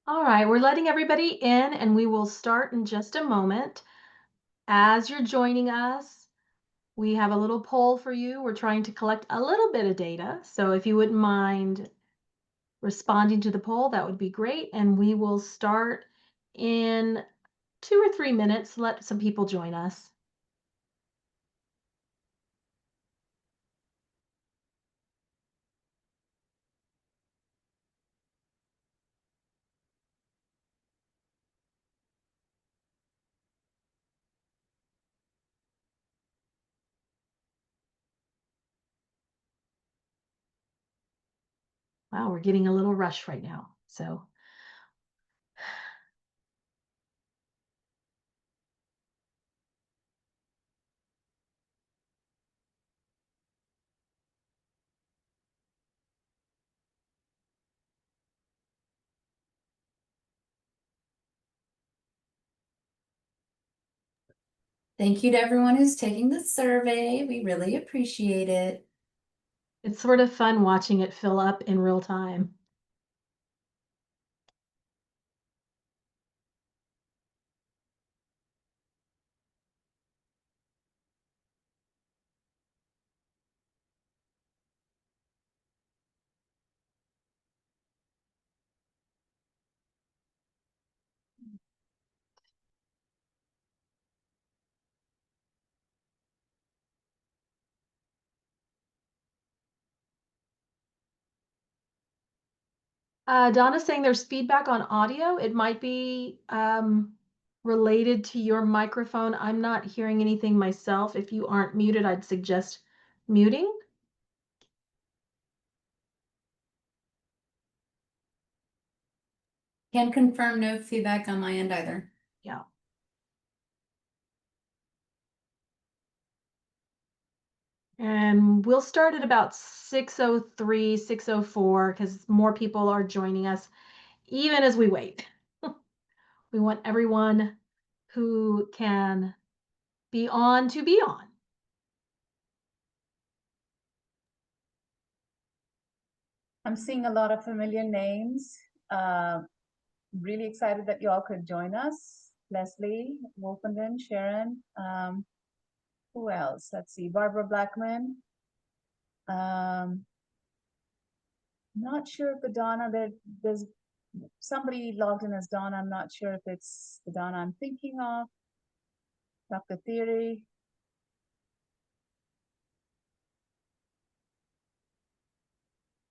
All right, we're letting everybody in and we will start in just a moment. As you're joining us, we have a little poll for you. We're trying to collect a little bit of data. So if you wouldn't mind responding to the poll, that would be great. And we will start in 2 or 3 minutes. Let some people join us. Wow, we're getting a little rush right now. So Thank you to everyone who's taking the survey. We really appreciate it. it's sort of fun watching it fill up in real time. Donna's saying there's feedback on audio. It might be related to your microphone. I'm not hearing anything myself. If you aren't muted, I'd suggest muting. Can confirm no feedback on my end either. Yeah. And we'll start at about 6:03, 6:04, because more people are joining us even as we wait. We want everyone who can be on to be on. I'm seeing a lot of familiar names. Really excited that you all could join us. Leslie, Wolfenden, Sharon. Who else? Let's see, Barbara Blackman. Not sure if the Donna, there's somebody logged in as Donna. I'm not sure if it's the Donna I'm thinking of. Dr. Theory.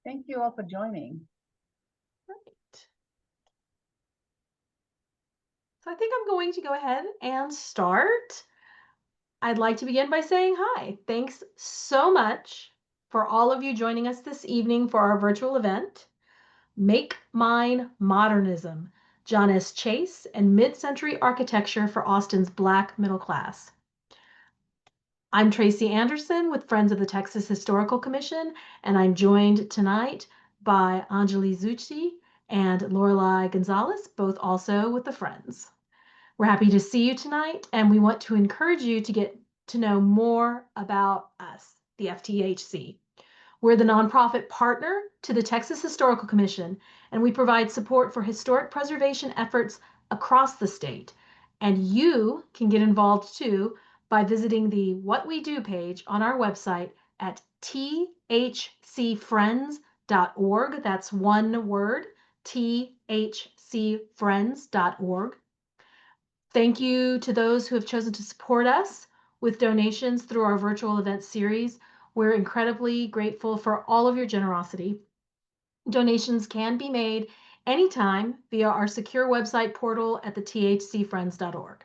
Thank you all for joining. Great. So I think I'm going to go ahead and start. I'd like to begin by saying hi. Thanks so much for all of you joining us this evening for our virtual event, Make Mine Modernism, John S. Chase and Mid-Century Architecture for Austin's Black Middle Class. I'm Tracy Anderson with Friends of the Texas Historical Commission, and I'm joined tonight by Anjali Zucchi and Lorelei Gonzalez, both also with the Friends. We're happy to see you tonight, and we want to encourage you to get to know more about us, the FTHC. We're the nonprofit partner to the Texas Historical Commission, and we provide support for historic preservation efforts across the state. And you can get involved too by visiting the What We Do page on our website at thcfriends.org. That's one word, thcfriends.org. Thank you to those who have chosen to support us with donations through our virtual event series. We're incredibly grateful for all of your generosity. Donations can be made anytime via our secure website portal at the thcfriends.org.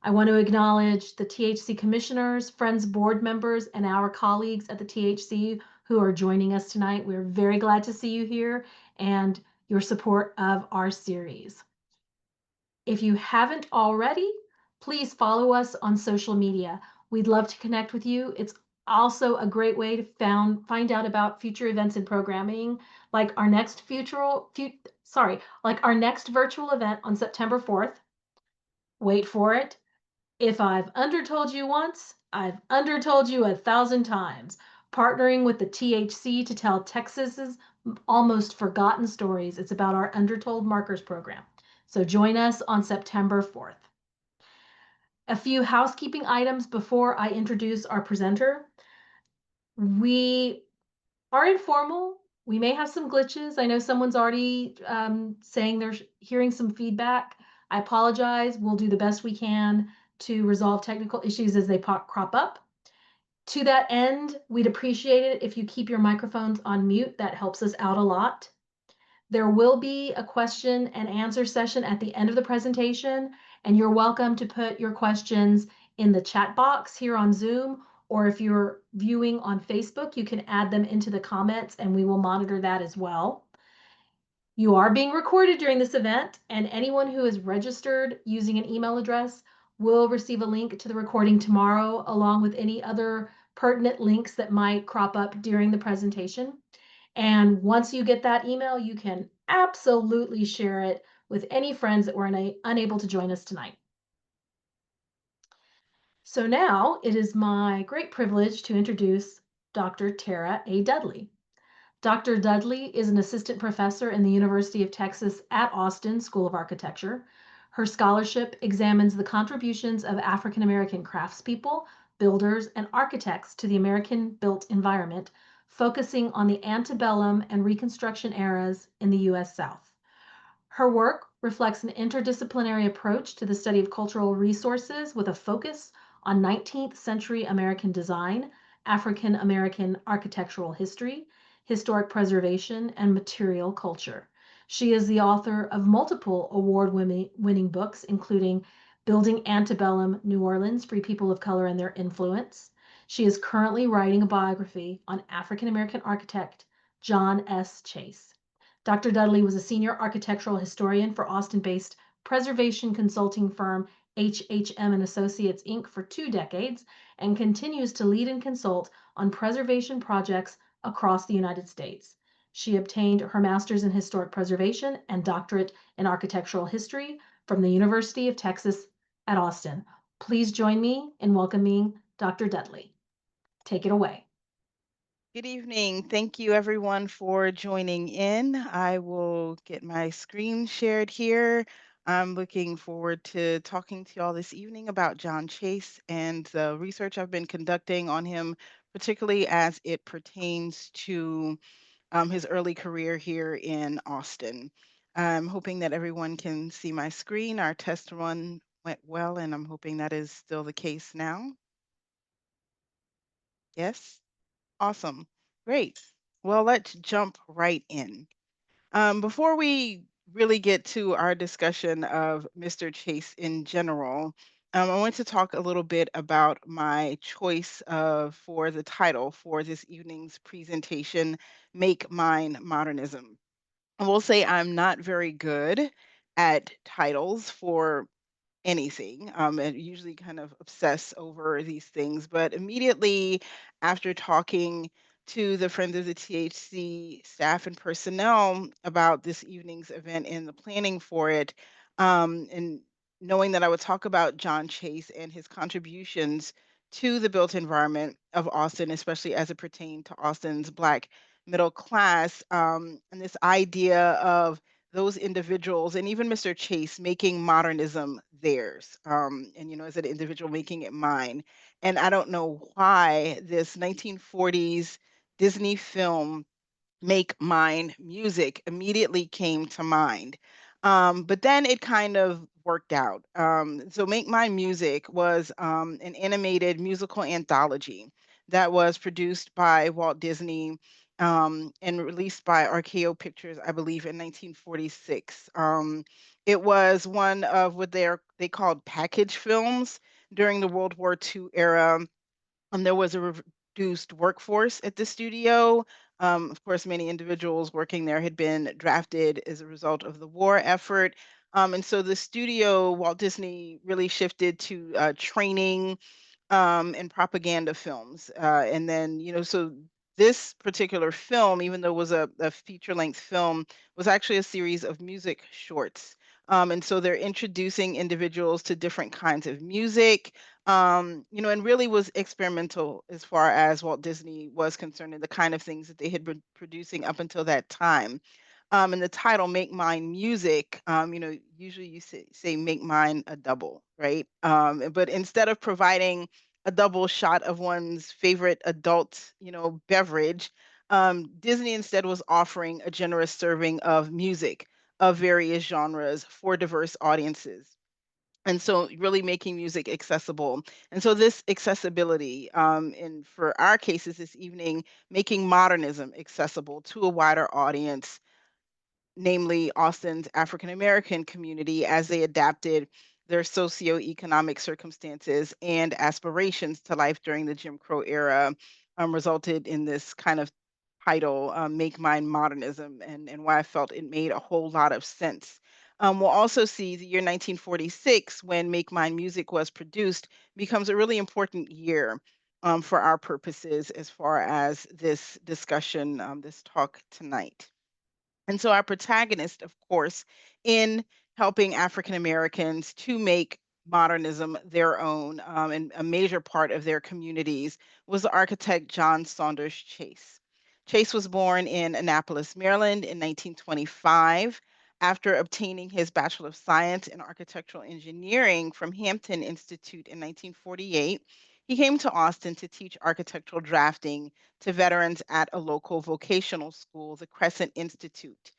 I want to acknowledge the THC commissioners, Friends board members, and our colleagues at the THC who are joining us tonight. We're very glad to see you here and your support of our series. If you haven't already, please follow us on social media. We'd love to connect with you. It's also a great way to find out about future events and programming, like our next our next virtual event on September 4th. Wait for it. If I've undertold you once, I've undertold you 1,000 times. Partnering with the THC to tell Texas's almost forgotten stories. It's about our Undertold Markers program. So join us on September 4th. A few housekeeping items before I introduce our presenter. We are informal. We may have some glitches. I know someone's already saying they're hearing some feedback. I apologize. We'll do the best we can to resolve technical issues as they crop up. To that end, we'd appreciate it if you keep your microphones on mute. That helps us out a lot. There will be a question and answer session at the end of the presentation, and you're welcome to put your questions in the chat box here on Zoom, or if you're viewing on Facebook, you can add them into the comments and we will monitor that as well. You are being recorded during this event, and anyone who is registered using an email address will receive a link to the recording tomorrow, along with any other pertinent links that might crop up during the presentation. And once you get that email, you can absolutely share it with any friends that were unable to join us tonight. So now it is my great privilege to introduce Dr. Tara A. Dudley. Dr. Dudley is an assistant professor in the University of Texas at Austin School of Architecture. Her scholarship examines the contributions of African American craftspeople, builders, and architects to the American built environment, focusing on the antebellum and Reconstruction eras in the U.S. South. Her work reflects an interdisciplinary approach to the study of cultural resources with a focus on 19th century American design, African American architectural history, historic preservation, and material culture. She is the author of multiple award-winning books, including Building Antebellum New Orleans, Free People of Color and Their Influence. She is currently writing a biography on African American architect John S. Chase. Dr. Dudley was a senior architectural historian for Austin-based preservation consulting firm HHM and Associates Inc. for 2 decades and continues to lead and consult on preservation projects across the United States. She obtained her master's in historic preservation and doctorate in architectural history from the University of Texas at Austin. Please join me in welcoming Dr. Dudley. Take it away. Good evening. Thank you everyone for joining in. I will get my screen shared here. I'm looking forward to talking to you all this evening about John Chase and the research I've been conducting on him, particularly as it pertains to his early career here in Austin. I'm hoping that everyone can see my screen. Our test run went well, and I'm hoping that is still the case now. Yes? Awesome. Great. Well, let's jump right in. Before we really get to our discussion of Mr. Chase in general, I want to talk a little bit about my choice for the title for this evening's presentation, Make Mine Modernism. I will say I'm not very good at titles for anything, and usually kind of obsess over these things. But immediately after talking to the Friends of the THC staff and personnel about this evening's event and the planning for it, and knowing that I would talk about John Chase and his contributions to the built environment of Austin, especially as it pertained to Austin's Black middle class, and this idea of those individuals and even Mr. Chase making modernism theirs, and as an individual making it mine. And I don't know why this 1940s Disney film Make Mine music immediately came to mind. But then it kind of worked out. So Make Mine Music was an animated musical anthology that was produced by Walt Disney, and released by RKO Pictures, I believe, in 1946. It was one of what they called package films during the World War II era. There was a reduced workforce at the studio. Of course, many individuals working there had been drafted as a result of the war effort. And so the studio, Walt Disney, really shifted to training and propaganda films. And then, so this particular film, even though it was a feature length film, was actually a series of music shorts And so they're introducing individuals to different kinds of music, and really was experimental as far as Walt Disney was concerned and the kind of things that they had been producing up until that time. And the title "Make Mine Music," usually you say "Make mine a double," right? But instead of providing a double shot of one's favorite adult, beverage, Disney instead was offering a generous serving of music of various genres for diverse audiences. And so really making music accessible. And so this accessibility, and for our cases this evening, making modernism accessible to a wider audience, namely Austin's African American community, as they adapted their socioeconomic circumstances and aspirations to life during the Jim Crow era, resulted in this kind of title, Make Mine Modernism, and why I felt it made a whole lot of sense. We'll also see the year 1946, when Make Mine Music was produced, becomes a really important year, for our purposes as far as this discussion, this talk tonight. And so our protagonist, of course, in helping African Americans to make modernism their own, and a major part of their communities, was the architect John Saunders Chase. Chase was born in Annapolis, Maryland in 1925. After obtaining his Bachelor of Science in Architectural Engineering from Hampton Institute in 1948, he came to Austin to teach architectural drafting to veterans at a local vocational school, the Crescent Institute.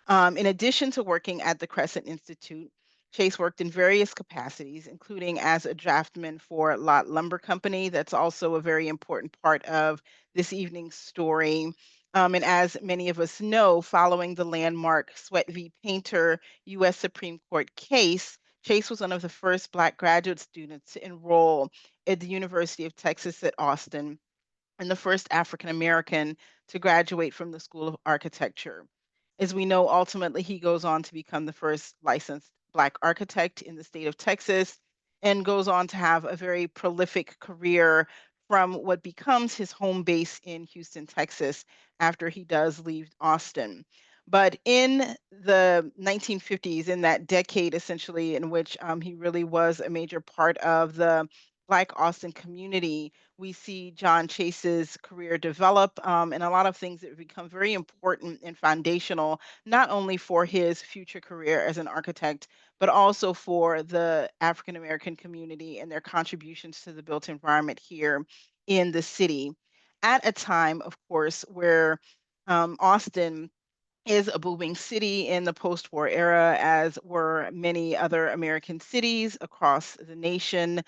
In addition to working at the Crescent Institute, Chase worked in various capacities, including as a draftman for Lot Lumber Company. That's also a very important part of this evening's story. And as many of us know, following the landmark Sweat v. Painter U.S. Supreme Court case, Chase was one of the first Black graduate students to enroll at the University of Texas at Austin, and the first African American to graduate from the School of Architecture. As we know, ultimately, he goes on to become the first licensed Black architect in the state of Texas, and goes on to have a very prolific career from what becomes his home base in Houston, Texas, after he does leave Austin. But in the 1950s, in that decade essentially, in which he really was a major part of the Black Austin community, we see John Chase's career develop, and a lot of things that become very important and foundational, not only for his future career as an architect, but also for the African American community and their contributions to the built environment here in the city. At a time, of course, where Austin is a booming city in the post-war era, as were many other American cities across the nation.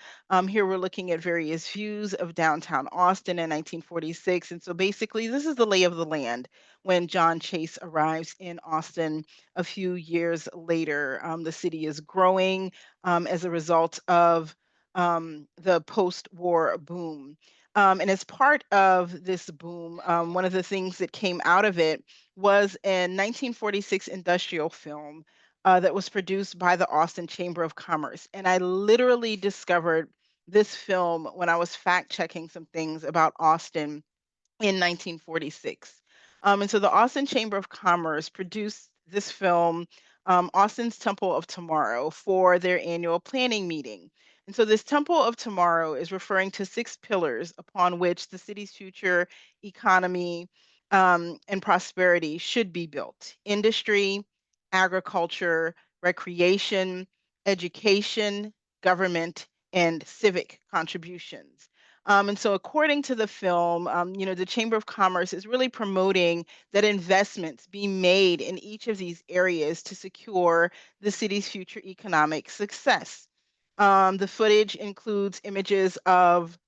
Here we're looking at various views of downtown Austin in 1946. And so basically, this is the lay of the land when John Chase arrives in Austin a few years later. The city is growing, as a result of the post-war boom. And as part of this boom, one of the things that came out of it was a 1946 industrial film, that was produced by the Austin Chamber of Commerce. And I literally discovered this film when I was fact checking some things about Austin in 1946. And so the Austin Chamber of Commerce produced this film, Austin's Temple of Tomorrow, for their annual planning meeting. And so this Temple of Tomorrow is referring to six pillars upon which the city's future economy, and prosperity should be built: industry, agriculture, recreation, education, government, and civic contributions. And so, according to the film, the Chamber of Commerce is really promoting that investments be made in each of these areas to secure the city's future economic success. The footage includes images of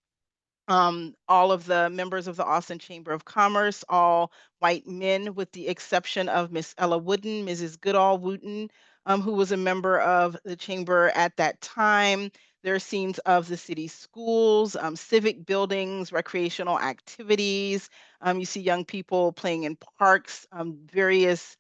all of the members of the Austin Chamber of Commerce, all white men, with the exception of Miss Ella Wooden, Mrs. Goodall Wooten, who was a member of the chamber at that time. There are scenes of the city schools, civic buildings, recreational activities. You see young people playing in parks, various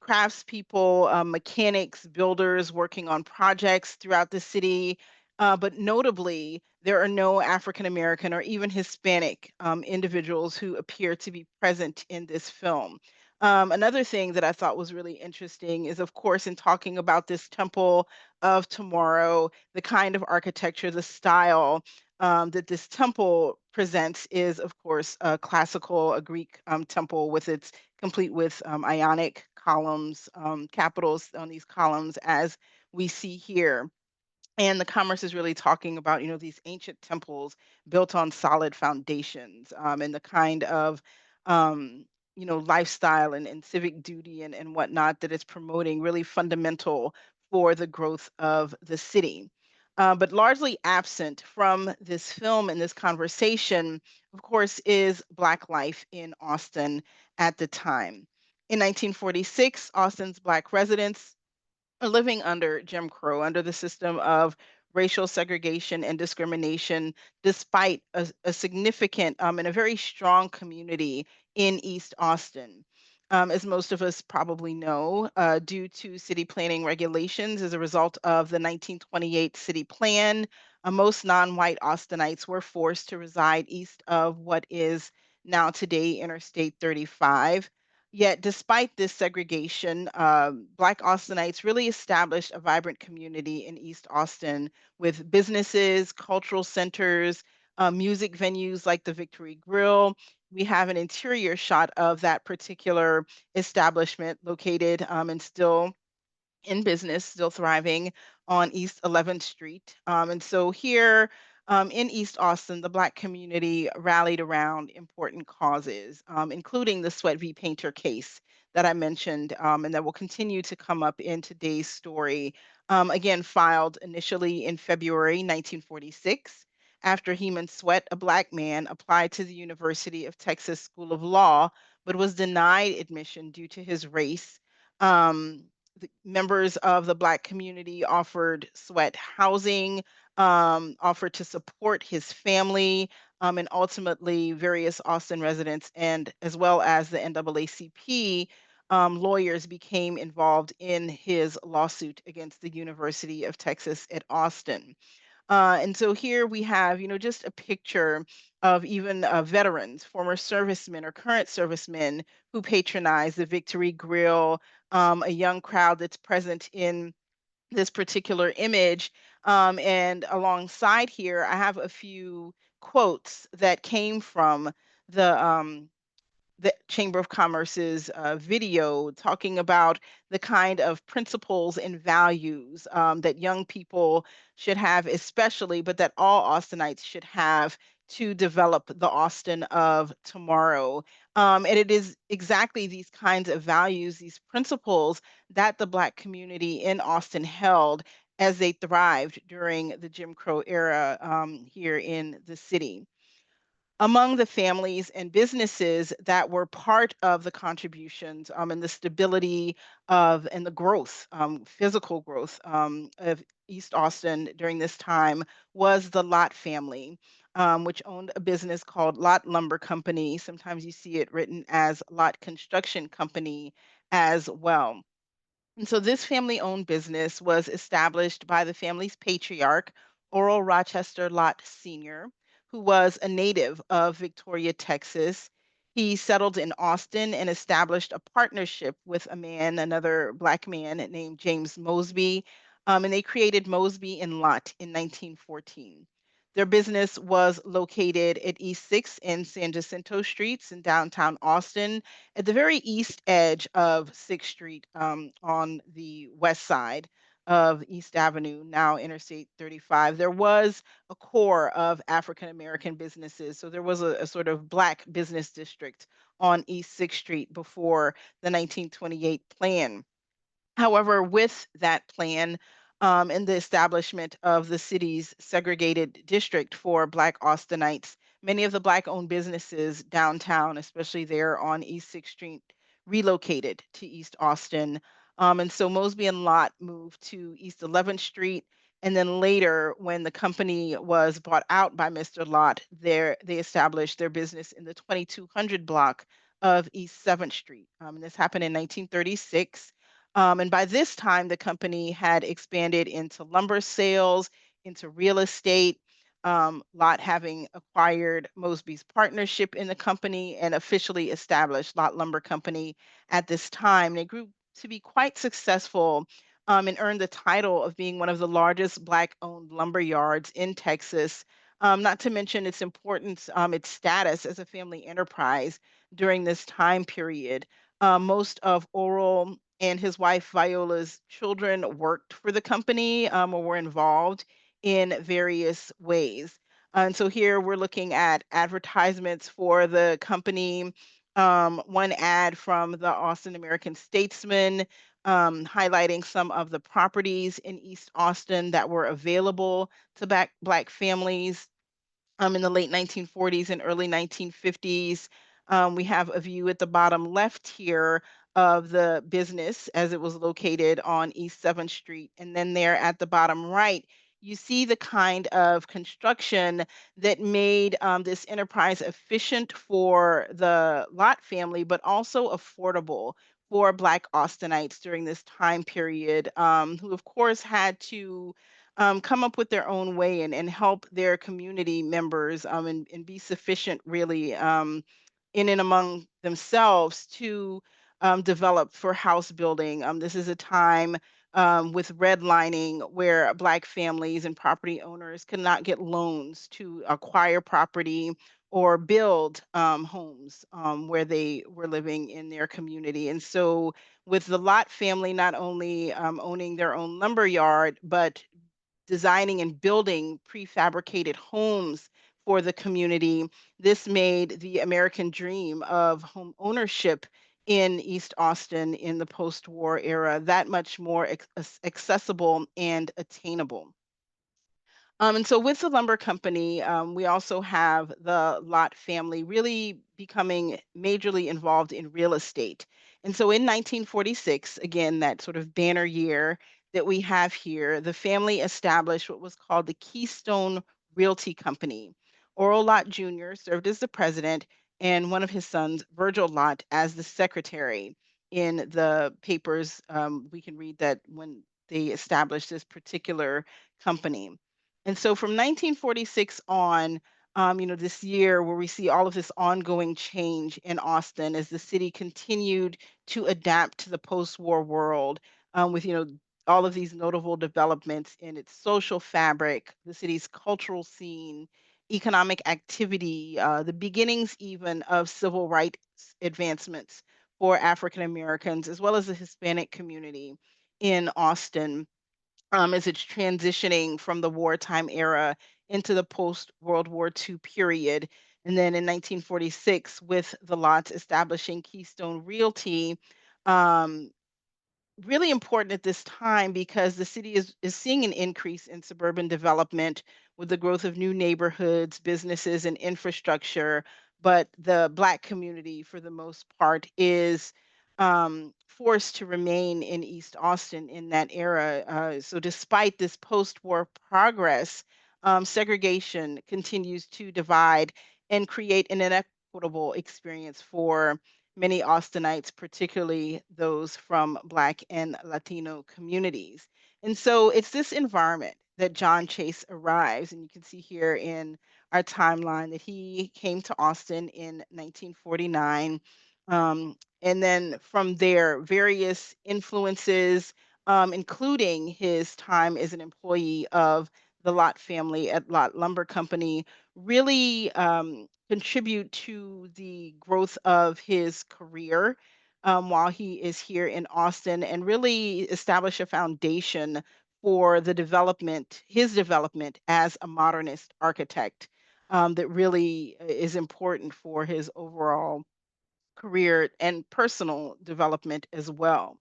craftspeople, mechanics, builders working on projects throughout the city. But notably, there are no African American or even Hispanic, individuals who appear to be present in this film. Another thing that I thought was really interesting is, of course, in talking about this temple of tomorrow, the kind of architecture, the style that this temple presents is, of course, a classical, a Greek temple with its complete with Ionic columns, capitals on these columns, as we see here. And the commerce is really talking about, these ancient temples built on solid foundations, and the kind of, lifestyle and civic duty and whatnot that it's promoting, really fundamental for the growth of the city. But largely absent from this film and this conversation, of course, is Black life in Austin at the time. In 1946, Austin's Black residents are living under Jim Crow, under the system of racial segregation and discrimination, despite a significant and a very strong community in East Austin. As most of us probably know, due to city planning regulations as a result of the 1928 city plan, most non-white Austinites were forced to reside east of what is now today Interstate 35. Yet, despite this segregation, Black Austinites really established a vibrant community in East Austin with businesses, cultural centers, music venues like the Victory Grill. We have an interior shot of that particular establishment located and still in business, still thriving on East 11th Street. And so here in East Austin, the Black community rallied around important causes, including the Sweat v. Painter case that I mentioned, and that will continue to come up in today's story. Again, filed initially in February 1946. After Heman Sweat, a Black man, applied to the University of Texas School of Law, but was denied admission due to his race. Um, the members of the Black community offered Sweat housing, offered to support his family, and ultimately various Austin residents and as well as the NAACP lawyers became involved in his lawsuit against the University of Texas at Austin. And so here we have, just a picture of even veterans, former servicemen or current servicemen who patronize the Victory Grill, a young crowd that's present in this particular image. And alongside here, I have a few quotes that came from the Chamber of Commerce's video talking about the kind of principles and values that young people should have, especially, but that all Austinites should have to develop the Austin of tomorrow. And it is exactly these kinds of values, these principles that the Black community in Austin held as they thrived during the Jim Crow era here in the city. Among the families and businesses that were part of the contributions and the stability of and the growth, physical growth of East Austin during this time was the Lott family, which owned a business called Lott Lumber Company. Sometimes you see it written as Lott Construction Company as well. And so this family-owned business was established by the family's patriarch, Oral Rochester Lott Sr., who was a native of Victoria, Texas. He settled in Austin and established a partnership with another Black man named James Mosby, and they created Mosby and Lott in 1914. Their business was located at East 6 and San Jacinto Streets in downtown Austin, at the very east edge of 6th Street on the west side of East Avenue, now Interstate 35. There was a core of African American businesses. So there was a sort of Black business district on East 6th Street before the 1928 plan. However, with that plan and the establishment of the city's segregated district for Black Austinites, many of the Black-owned businesses downtown, especially there on East 6th Street, relocated to East Austin. And so Mosby and Lott moved to East 11th Street. And then later, when the company was bought out by Mr. Lott, they established their business in the 2200 block of East 7th Street. And this happened in 1936. And by this time, the company had expanded into lumber sales, into real estate. Lot having acquired Mosby's partnership in the company and officially established Lot Lumber Company at this time. And it grew to be quite successful and earned the title of being one of the largest Black-owned lumber yards in Texas. Not to mention its importance, its status as a family enterprise during this time period. Most of Oral and his wife Viola's children worked for the company or were involved in various ways. And so here we're looking at advertisements for the company. One ad from the Austin American Statesman highlighting some of the properties in East Austin that were available to Black families in the late 1940s and early 1950s. We have a view at the bottom left here of the business as it was located on East 7th Street. And then there at the bottom right, you see the kind of construction that made this enterprise efficient for the Lot family, but also affordable for Black Austinites during this time period, who, of course, had to come up with their own way and help their community members and be sufficient really in and among themselves to develop for house building. This is a time with redlining where Black families and property owners could not get loans to acquire property or build homes where they were living in their community. And so with the Lot family not only owning their own lumber yard, but designing and building prefabricated homes for the community. This made the American dream of home ownership in East Austin in the post-war era that much more accessible and attainable. And so with the lumber company, we also have the Lot family really becoming majorly involved in real estate. And so in 1946, again, that sort of banner year that we have here, the family established what was called the Keystone Realty Company. Oral Lot Jr. served as the president and one of his sons, Virgil Lot, as the secretary. In the papers, we can read that when they established this particular company. And so from 1946 on, this year where we see all of this ongoing change in Austin as the city continued to adapt to the post-war world, with, all of these notable developments in its social fabric, the city's cultural scene, economic activity, the beginnings even of civil rights advancements for African Americans, as well as the Hispanic community in Austin as it's transitioning from the wartime era into the post-World War II period. And then in 1946, with the lots establishing Keystone Realty, um, really important at this time because the city is seeing an increase in suburban development with the growth of new neighborhoods, businesses, and infrastructure. But the Black community, for the most part, is forced to remain in East Austin in that era. So, despite this post war progress, segregation continues to divide and create an inequitable experience for many Austinites, particularly those from Black and Latino communities. And so it's this environment that John Chase arrives, and you can see here in our timeline that he came to Austin in 1949. And then from there, various influences, including his time as an employee of the Lot family at Lot Lumber Company, really contribute to the growth of his career while he is here in Austin and really establish a foundation for his development as a modernist architect that really is important for his overall career and personal development as well.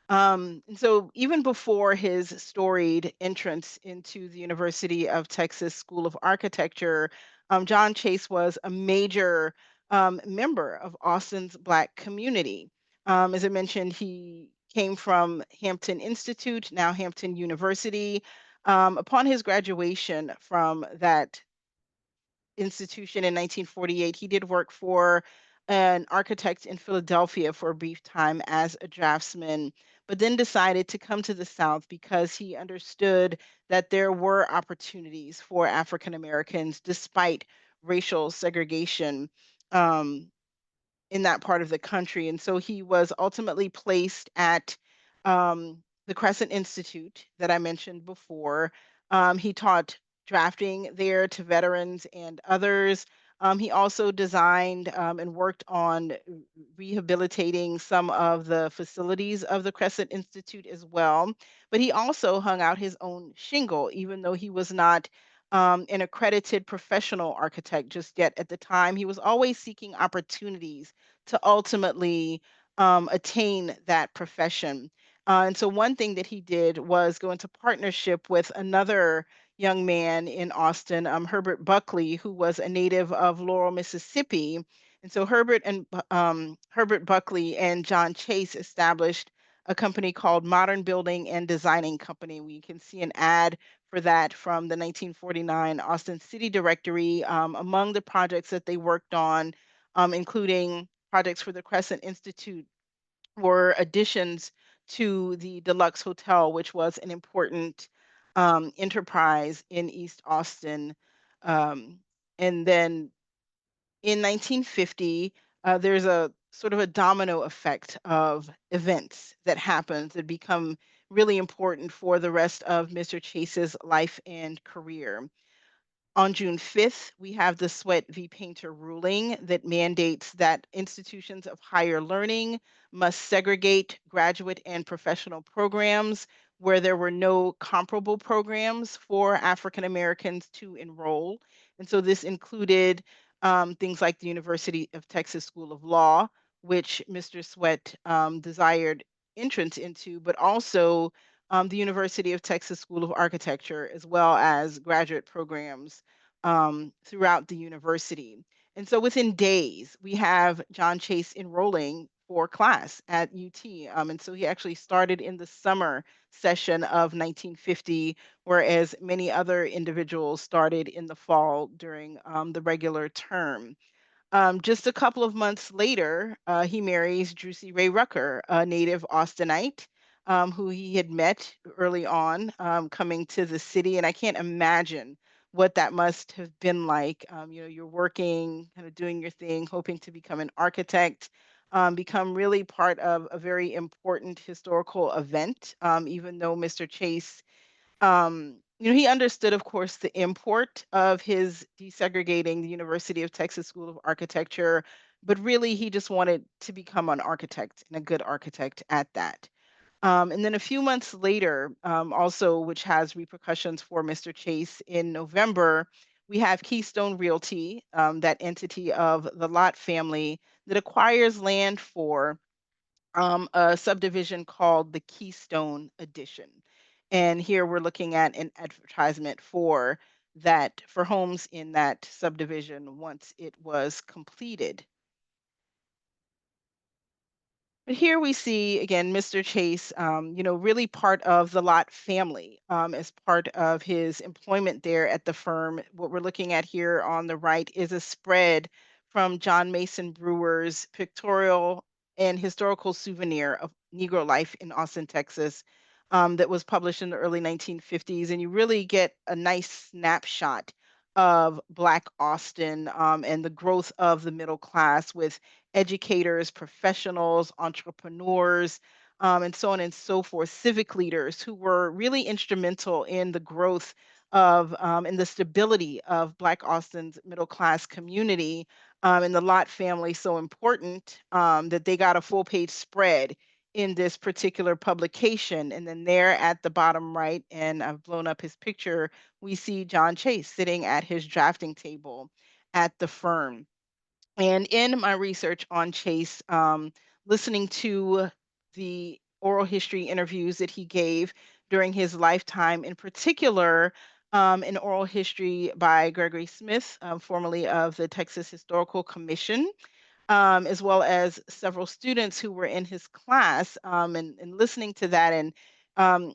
And so even before his storied entrance into the University of Texas School of Architecture, John Chase was a major member of Austin's Black community. As I mentioned, he came from Hampton Institute, now Hampton University. Upon his graduation from that institution in 1948, he did work for an architect in Philadelphia for a brief time as a draftsman, but then decided to come to the South because he understood that there were opportunities for African Americans despite racial segregation. Um, in that part of the country. And so he was ultimately placed at the Crescent Institute that I mentioned before. He taught drafting there to veterans and others. He also designed and worked on rehabilitating some of the facilities of the Crescent Institute as well. But he also hung out his own shingle, even though he was not an accredited professional architect just yet at the time. He was always seeking opportunities to ultimately attain that profession. And so one thing that he did was go into partnership with another young man in Austin, Herbert Buckley, who was a native of Laurel, Mississippi. And so Herbert Buckley and John Chase established a company called Modern Building and Designing Company. We can see an ad for that from the 1949 Austin City Directory. Among the projects that they worked on, including projects for the Crescent Institute, were additions to the Deluxe Hotel, which was an important enterprise in East Austin. Um, and then in 1950, there's a sort of a domino effect of events that happens that become really important for the rest of Mr. Chase's life and career. On June 5th, we have the Sweat v. Painter ruling that mandates that institutions of higher learning must segregate graduate and professional programs where there were no comparable programs for African Americans to enroll. And so this included things like the University of Texas School of Law, which Mr. Sweat desired entrance into, but also the University of Texas School of Architecture, as well as graduate programs throughout the university. And so within days, we have John Chase enrolling for class at UT. And so he actually started in the summer session of 1950, whereas many other individuals started in the fall during the regular term. Just a couple of months later, he marries Drusy Ray Rucker, a native Austinite, who he had met early on coming to the city. And I can't imagine what that must have been like. You're working, kind of doing your thing, hoping to become an architect, become really part of a very important historical event, even though Mr. Chase he understood, of course, the import of his desegregating the University of Texas School of Architecture, but really he just wanted to become an architect and a good architect at that. And then a few months later, also, which has repercussions for Mr. Chase, in November, we have Keystone Realty, that entity of the Lott family that acquires land for a subdivision called the Keystone Edition. And here we're looking at an advertisement for that, for homes in that subdivision once it was completed. But here we see again Mr. Chase, really part of the Lott family as part of his employment there at the firm. What we're looking at here on the right is a spread from John Mason Brewer's pictorial and historical souvenir of Negro life in Austin, Texas, that was published in the early 1950s. And you really get a nice snapshot of Black Austin and the growth of the middle class with educators, professionals, entrepreneurs, and so on and so forth, civic leaders who were really instrumental in the growth of and the stability of Black Austin's middle class community. And the Lott family so important that they got a full page spread in this particular publication. And then there at the bottom right, and I've blown up his picture, we see John Chase sitting at his drafting table at the firm. And in my research on Chase, listening to the oral history interviews that he gave during his lifetime, in particular, an oral history by Gregory Smith, formerly of the Texas Historical Commission, as well as several students who were in his class, and listening to that and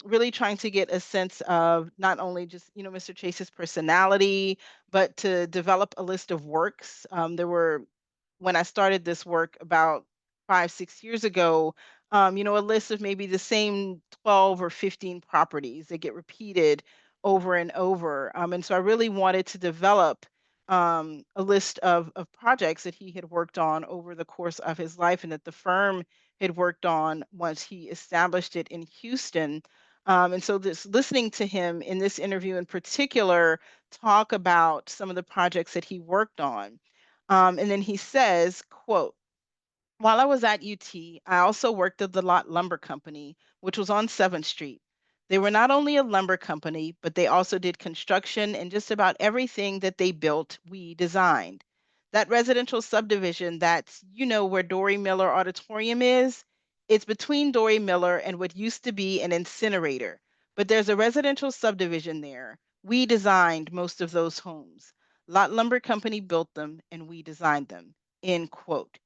really trying to get a sense of not only just Mr. Chase's personality, but to develop a list of works. There were when I started this work about 5, 6 years ago, a list of maybe the same 12 or 15 properties that get repeated over and over. And so I really wanted to develop a list of projects that he had worked on over the course of his life and that the firm had worked on once he established it in Houston. And so this listening to him in this interview in particular talk about some of the projects that he worked on. And then he says, quote, while I was at UT, I also worked at the Lot Lumber Company, which was on 7th Street. They were not only a lumber company, but they also did construction, and just about everything that they built, we designed. That residential subdivision that's, where Dory Miller Auditorium is, it's between Dory Miller and what used to be an incinerator. But there's a residential subdivision there. We designed most of those homes. Lot Lumber Company built them, and we designed them. End quote.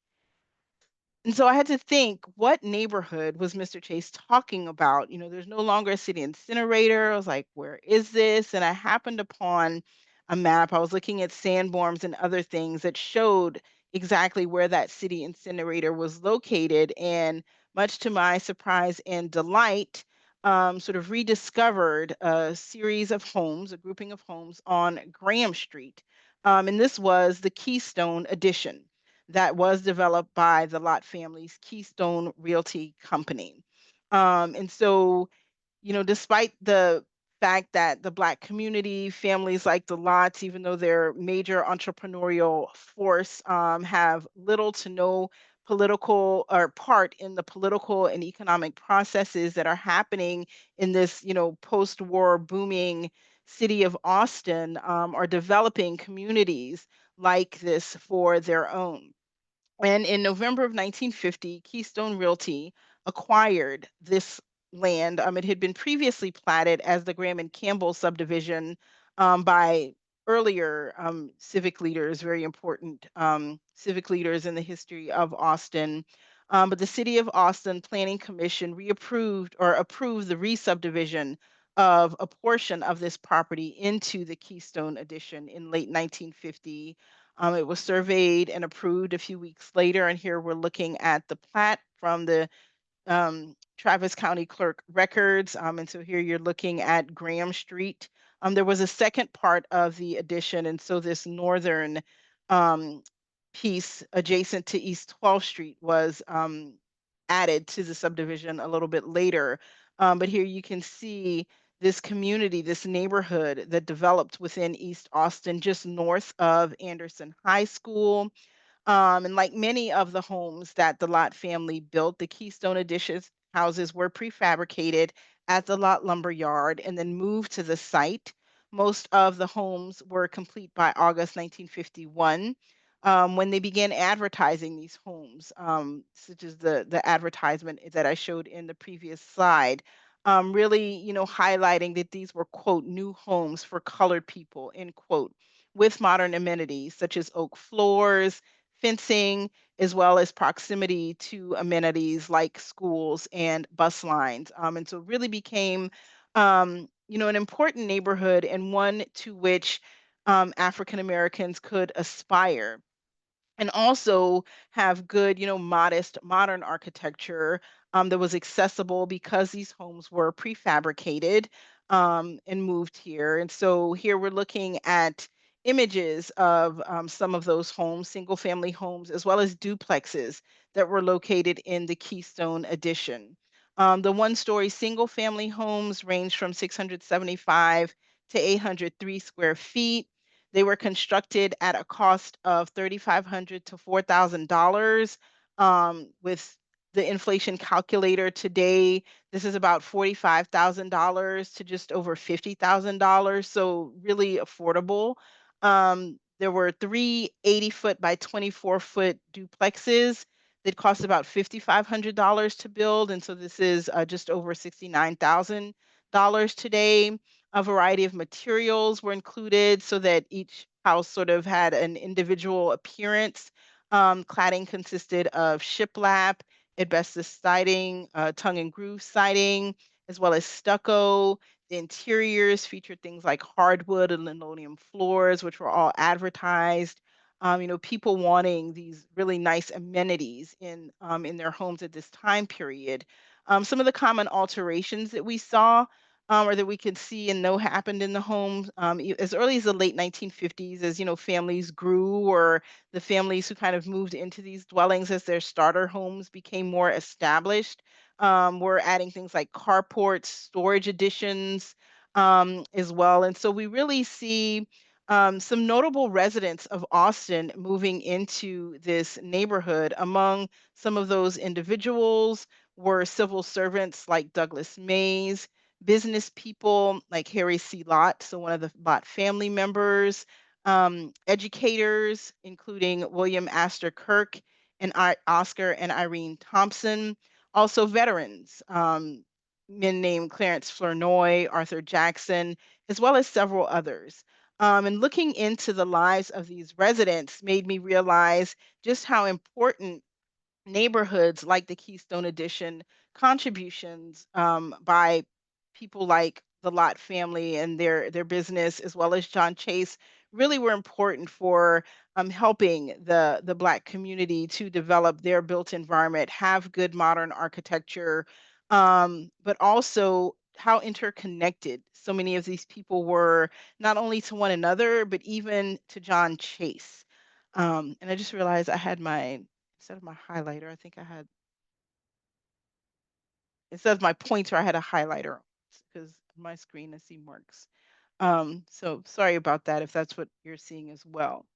And so I had to think, what neighborhood was Mr. Chase talking about? There's no longer a city incinerator. I was like, where is this? And I happened upon a map. I was looking at sandborns and other things that showed exactly where that city incinerator was located. And much to my surprise and delight, sort of rediscovered a series of homes, a grouping of homes on Graham Street. And this was the Keystone Edition that was developed by the Lott family's Keystone Realty Company. And so, despite the fact that the Black community, families like the Lotts, even though they're major entrepreneurial force, have little to no political or part in the political and economic processes that are happening in this, post-war booming city of Austin, are developing communities like this for their own. And in November of 1950, Keystone Realty acquired this land. It had been previously platted as the Graham and Campbell subdivision by earlier civic leaders, very important civic leaders in the history of Austin. But the City of Austin Planning Commission reapproved or approved the re-subdivision of a portion of this property into the Keystone Edition in late 1950. It was surveyed and approved a few weeks later, and here we're looking at the plat from the Travis County Clerk records. And so here you're looking at Graham Street. There was a second part of the addition, and so this northern piece adjacent to East 12th Street was added to the subdivision a little bit later. But here you can see this community, this neighborhood that developed within East Austin, just north of Anderson High School. And like many of the homes that the Lott family built, the Keystone Edition houses were prefabricated at the Lott Lumber Yard and then moved to the site. Most of the homes were complete by August 1951. When they began advertising these homes, such as the advertisement that I showed in the previous slide, really, highlighting that these were, quote, new homes for colored people, end quote, with modern amenities such as oak floors, fencing, as well as proximity to amenities like schools and bus lines. And so really became, an important neighborhood and one to which African Americans could aspire and also have good, modest modern architecture that was accessible because these homes were prefabricated and moved here. And so here we're looking at images of some of those homes, single family homes, as well as duplexes that were located in the Keystone Edition. The one-story single family homes range from 675 to 803 square feet. They were constructed at a cost of $3,500 to $4,000. With the inflation calculator today, this is about $45,000 to just over $50,000. So really affordable. There were three 80-foot by 24-foot duplexes that cost about $5,500 to build. And so this is just over $69,000 today. A variety of materials were included so that each house sort of had an individual appearance. Cladding consisted of shiplap, asbestos siding, tongue and groove siding, as well as stucco. The interiors featured things like hardwood and linoleum floors, which were all advertised. People wanting these really nice amenities in their homes at this time period. Some of the common alterations that we saw or that we could see and know happened in the homes as early as the late 1950s, as families grew, or the families who kind of moved into these dwellings as their starter homes became more established. We're adding things like carports, storage additions as well. And so we really see some notable residents of Austin moving into this neighborhood. Among some of those individuals were civil servants like Douglas Mays, business people like Harry C. Lott, so one of the Lott family members, educators, including William Astor Kirk and Oscar and Irene Thompson, also veterans, men named Clarence Flournoy, Arthur Jackson, as well as several others. And looking into the lives of these residents made me realize just how important neighborhoods like the Keystone Edition contributions by people like the Lott family and their business, as well as John Chase, really were important for helping the Black community to develop their built environment, have good modern architecture, but also how interconnected so many of these people were, not only to one another, but even to John Chase. And I just realized I had my instead of my highlighter, I think I had instead of my pointer, I had a highlighter because my screen I see marks. So sorry about that if that's what you're seeing as well.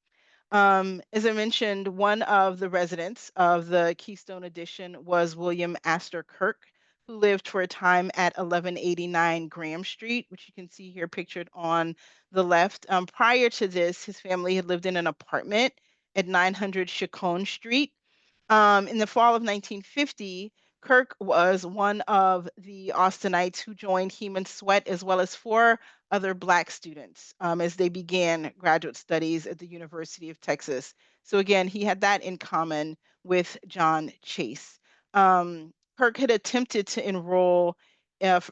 As I mentioned, one of the residents of the Keystone Edition was William Astor Kirk, who lived for a time at 1189 Graham Street, which you can see here pictured on the left. Prior to this, his family had lived in an apartment at 900 Chacon Street. In the fall of 1950, Kirk was one of the Austinites who joined Heman Sweat, as well as four other Black students as they began graduate studies at the University of Texas. So again, he had that in common with John Chase. Kirk had attempted to enroll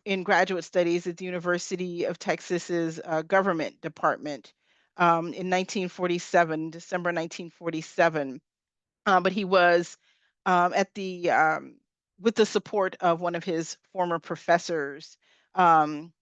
in graduate studies at the University of Texas's government department in 1947, December 1947. But he was at the with the support of one of his former professors, um,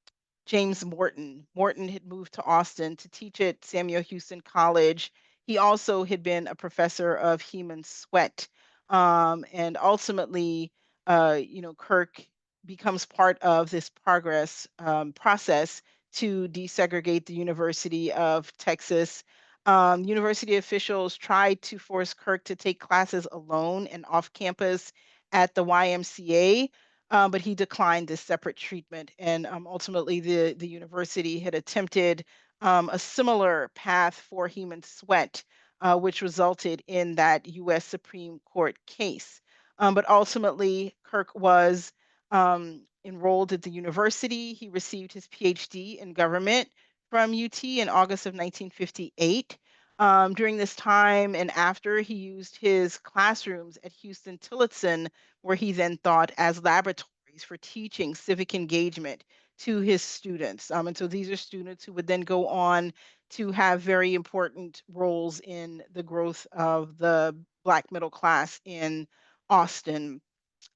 James Morton. Morton had moved to Austin to teach at Samuel Houston College. He also had been a professor of Heman Sweat, and ultimately, Kirk becomes part of this progress process to desegregate the University of Texas. University officials tried to force Kirk to take classes alone and off campus at the YMCA, but he declined this separate treatment. And ultimately, the university had attempted a similar path for Heman Sweat, which resulted in that U.S. Supreme Court case. But ultimately, Kirk was enrolled at the university. He received his PhD in government from UT in August of 1958. During this time and after, he used his classrooms at Houston Tillotson, where he then taught, as laboratories for teaching civic engagement to his students. And so these are students who would then go on to have very important roles in the growth of the Black middle class in Austin.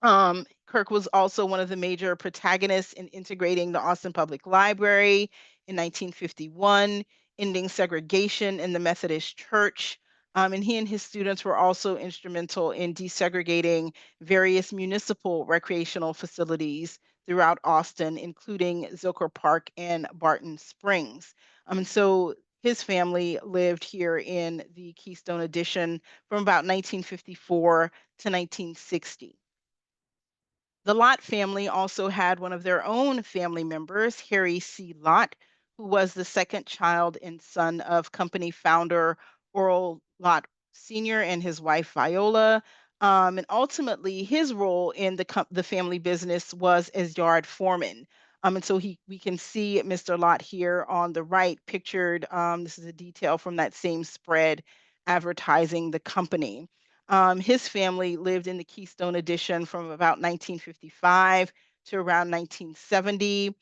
Kirk was also one of the major protagonists in integrating the Austin Public Library in 1951, ending segregation in the Methodist Church. And he and his students were also instrumental in desegregating various municipal recreational facilities throughout Austin, including Zilker Park and Barton Springs. And so his family lived here in the Keystone Edition from about 1954 to 1960. The Lott family also had one of their own family members, Harry C. Lott, who was the second child and son of company founder Oral Lott Sr. and his wife Viola. And ultimately, his role in the family business was as yard foreman. And so we can see Mr. Lott here on the right pictured. This is a detail from that same spread advertising the company. His family lived in the Keystone Edition from about 1955 to around 1970.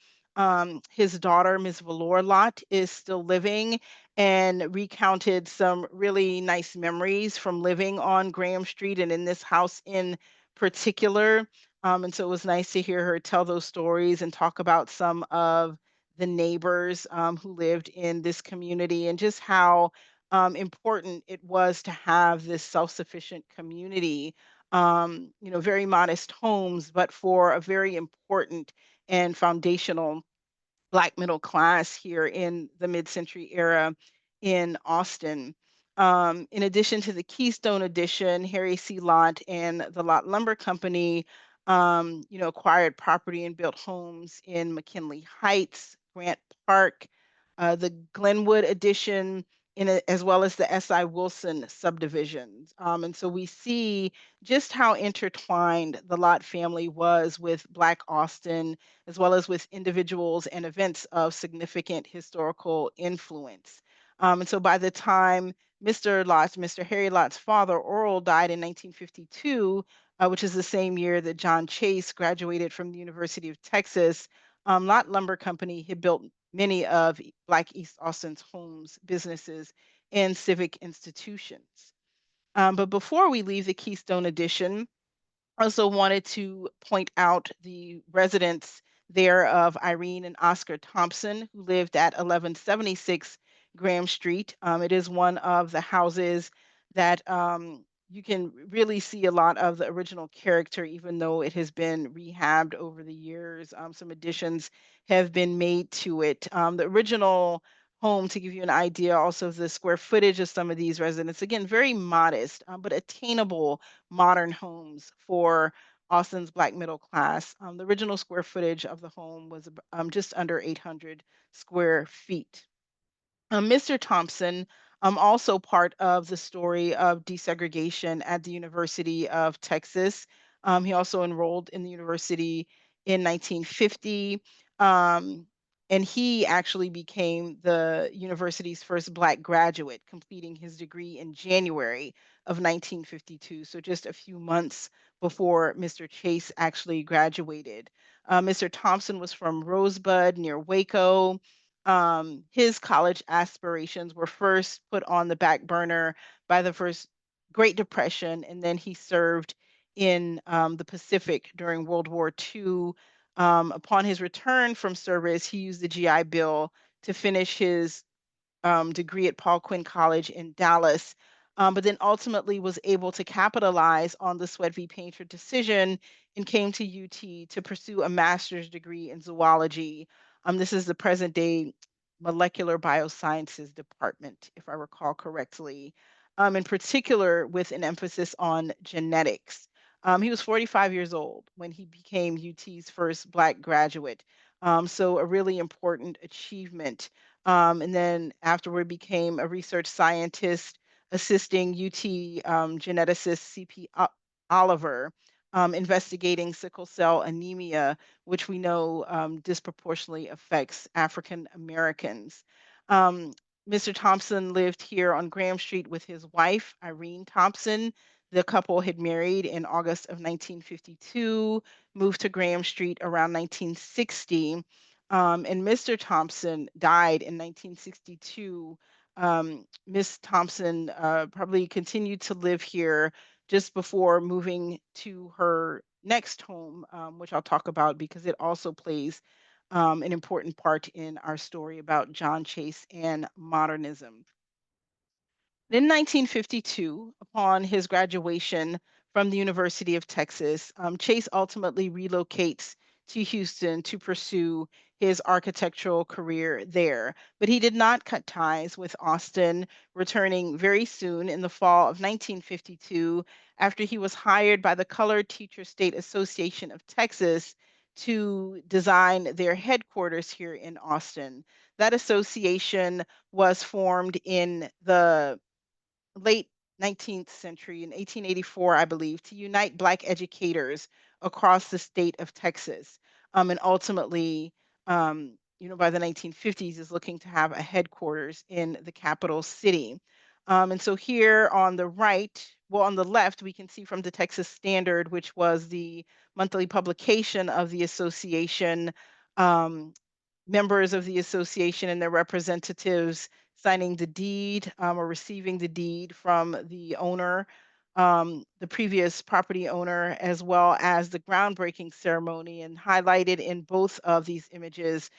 His daughter, Ms. Valor Lott, is still living, and recounted some really nice memories from living on Graham Street and in this house in particular. And so it was nice to hear her tell those stories and talk about some of the neighbors who lived in this community and just how important it was to have this self-sufficient community. Very modest homes, but for a very important and foundational Black middle class here in the mid-century era in Austin. In addition to the Keystone Edition, Harry C. Lott and the Lott Lumber Company, acquired property and built homes in McKinley Heights, Grant Park, the Glenwood Edition, as well as the S.I. Wilson subdivisions. And so we see just how intertwined the Lott family was with Black Austin as well as with individuals and events of significant historical influence. And so by the time Mr. Harry Lott's father, Earl, died in 1952, which is the same year that John Chase graduated from the University of Texas, Lott Lumber Company had built many of Black East Austin's homes, businesses, and civic institutions. But before we leave the Keystone Edition, also wanted to point out the residence there of Irene and Oscar Thompson, who lived at 1176 Graham Street. It is one of the houses that you can really see a lot of the original character, even though it has been rehabbed over the years. Some additions have been made to it. The original home, to give you an idea also of the square footage of some of these residents, again, very modest, but attainable modern homes for Austin's Black middle class. The original square footage of the home was just under 800 square feet. Mr. Thompson, also part of the story of desegregation at the University of Texas. He also enrolled in the university in 1950. Um, and he actually became the university's first Black graduate, completing his degree in January of 1952. So just a few months before Mr. Chase actually graduated. Mr. Thompson was from Rosebud near Waco. His college aspirations were first put on the back burner by the first Great Depression, and then he served in the Pacific during World War II. Upon his return from service, he used the GI Bill to finish his degree at Paul Quinn College in Dallas, but then ultimately was able to capitalize on the Sweat v. Painter decision and came to UT to pursue a master's degree in zoology. This is the present day molecular biosciences department, if I recall correctly, in particular with an emphasis on genetics. He was 45 years old when he became UT's first Black graduate. So a really important achievement. And then afterward became a research scientist assisting UT geneticist C.P. Oliver, investigating sickle cell anemia, which we know disproportionately affects African Americans. Um, Mr. Thompson lived here on Graham Street with his wife, Irene Thompson. The couple had married in August of 1952, moved to Graham Street around 1960. And Mr. Thompson died in 1962. Miss Thompson probably continued to live here just before moving to her next home, which I'll talk about because it also plays an important part in our story about John Chase and modernism. In 1952, upon his graduation from the University of Texas, Chase ultimately relocates to Houston to pursue his architectural career there. But he did not cut ties with Austin, returning very soon in the fall of 1952 after he was hired by the Colored Teacher State Association of Texas to design their headquarters here in Austin. That association was formed in the late 19th century in 1884, I believe, to unite Black educators across the state of Texas. And ultimately, by the 1950s, is looking to have a headquarters in the capital city. And so here on the right, well, on the left, we can see from the Texas Standard, which was the monthly publication of the association, members of the association and their representatives signing the deed or receiving the deed from the owner, the previous property owner, as well as the groundbreaking ceremony. And highlighted in both of these images,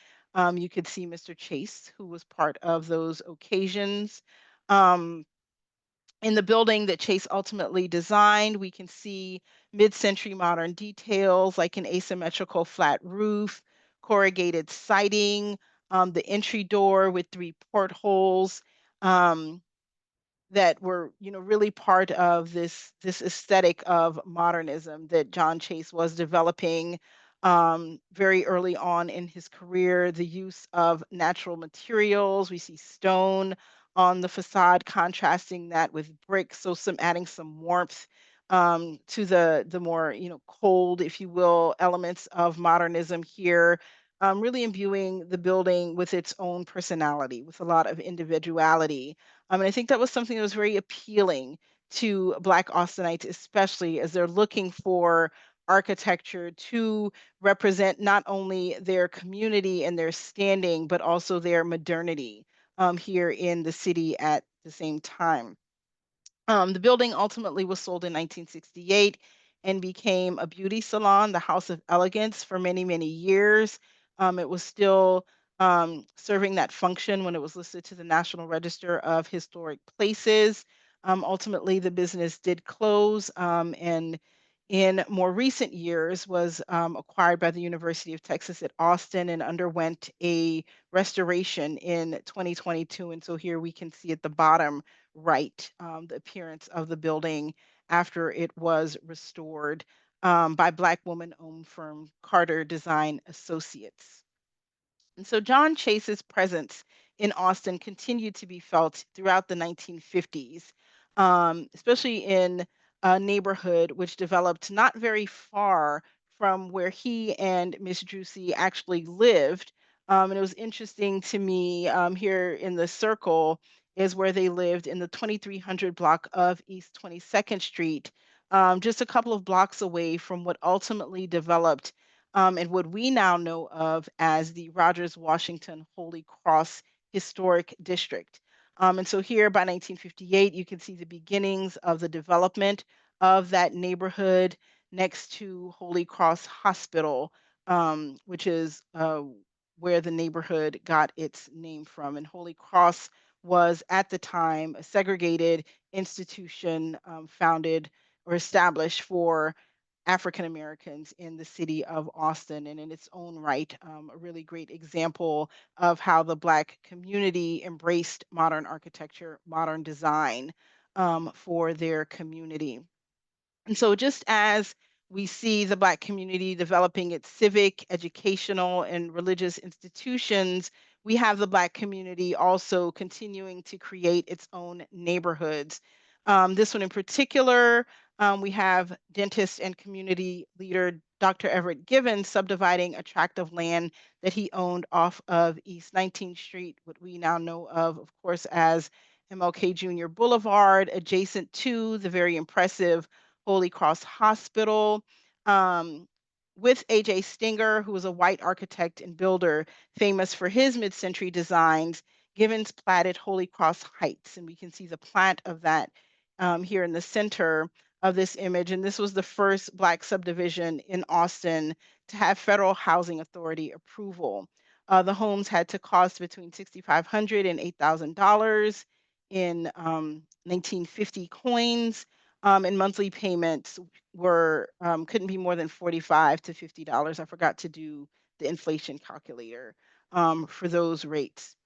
you could see Mr. Chase, who was part of those occasions. Um, in the building that Chase ultimately designed, we can see mid-century modern details like an asymmetrical flat roof, corrugated siding, the entry door with 3 portholes. Um, that were, really part of this aesthetic of modernism that John Chase was developing very early on in his career. The use of natural materials, we see stone on the facade, contrasting that with brick, so adding some warmth to the more cold, if you will, elements of modernism here. Really imbuing the building with its own personality, with a lot of individuality. And I think that was something that was very appealing to Black Austinites, especially as they're looking for architecture to represent not only their community and their standing, but also their modernity here in the city at the same time. The building ultimately was sold in 1968 and became a beauty salon, the House of Elegance, for many, many years. It was still serving that function when it was listed to the National Register of Historic Places. Ultimately, the business did close, and in more recent years was acquired by the University of Texas at Austin and underwent a restoration in 2022. And so here we can see at the bottom right, the appearance of the building after it was restored by Black woman-owned firm Carter Design Associates. And so John Chase's presence in Austin continued to be felt throughout the 1950s, especially in a neighborhood which developed not very far from where he and Miss Drusy actually lived. And it was interesting to me here in the circle is where they lived in the 2300 block of East 22nd Street, just a couple of blocks away from what ultimately developed and what we now know of as the Rogers Washington Holy Cross Historic District. And so here by 1958, you can see the beginnings of the development of that neighborhood next to Holy Cross Hospital, which is where the neighborhood got its name from. And Holy Cross was at the time a segregated institution founded or established for African Americans in the city of Austin, and in its own right, a really great example of how the Black community embraced modern architecture, modern design for their community. And so, just as we see the Black community developing its civic, educational, and religious institutions, we have the Black community also continuing to create its own neighborhoods. This one in particular, we have dentist and community leader Dr. Everett Given subdividing a tract of land that he owned off of East 19th Street, what we now know of course, as MLK Jr. Boulevard, adjacent to the very impressive Holy Cross Hospital, with A.J. Stinger, who was a white architect and builder famous for his mid-century designs. Givens platted Holy Cross Heights, and we can see the plat of that here in the center of this image. And this was the first Black subdivision in Austin to have Federal Housing Authority approval. The homes had to cost between $6,500 and $8,000 in 1950 coins, and monthly payments were couldn't be more than $45 to $50. I forgot to do the inflation calculator for those rates.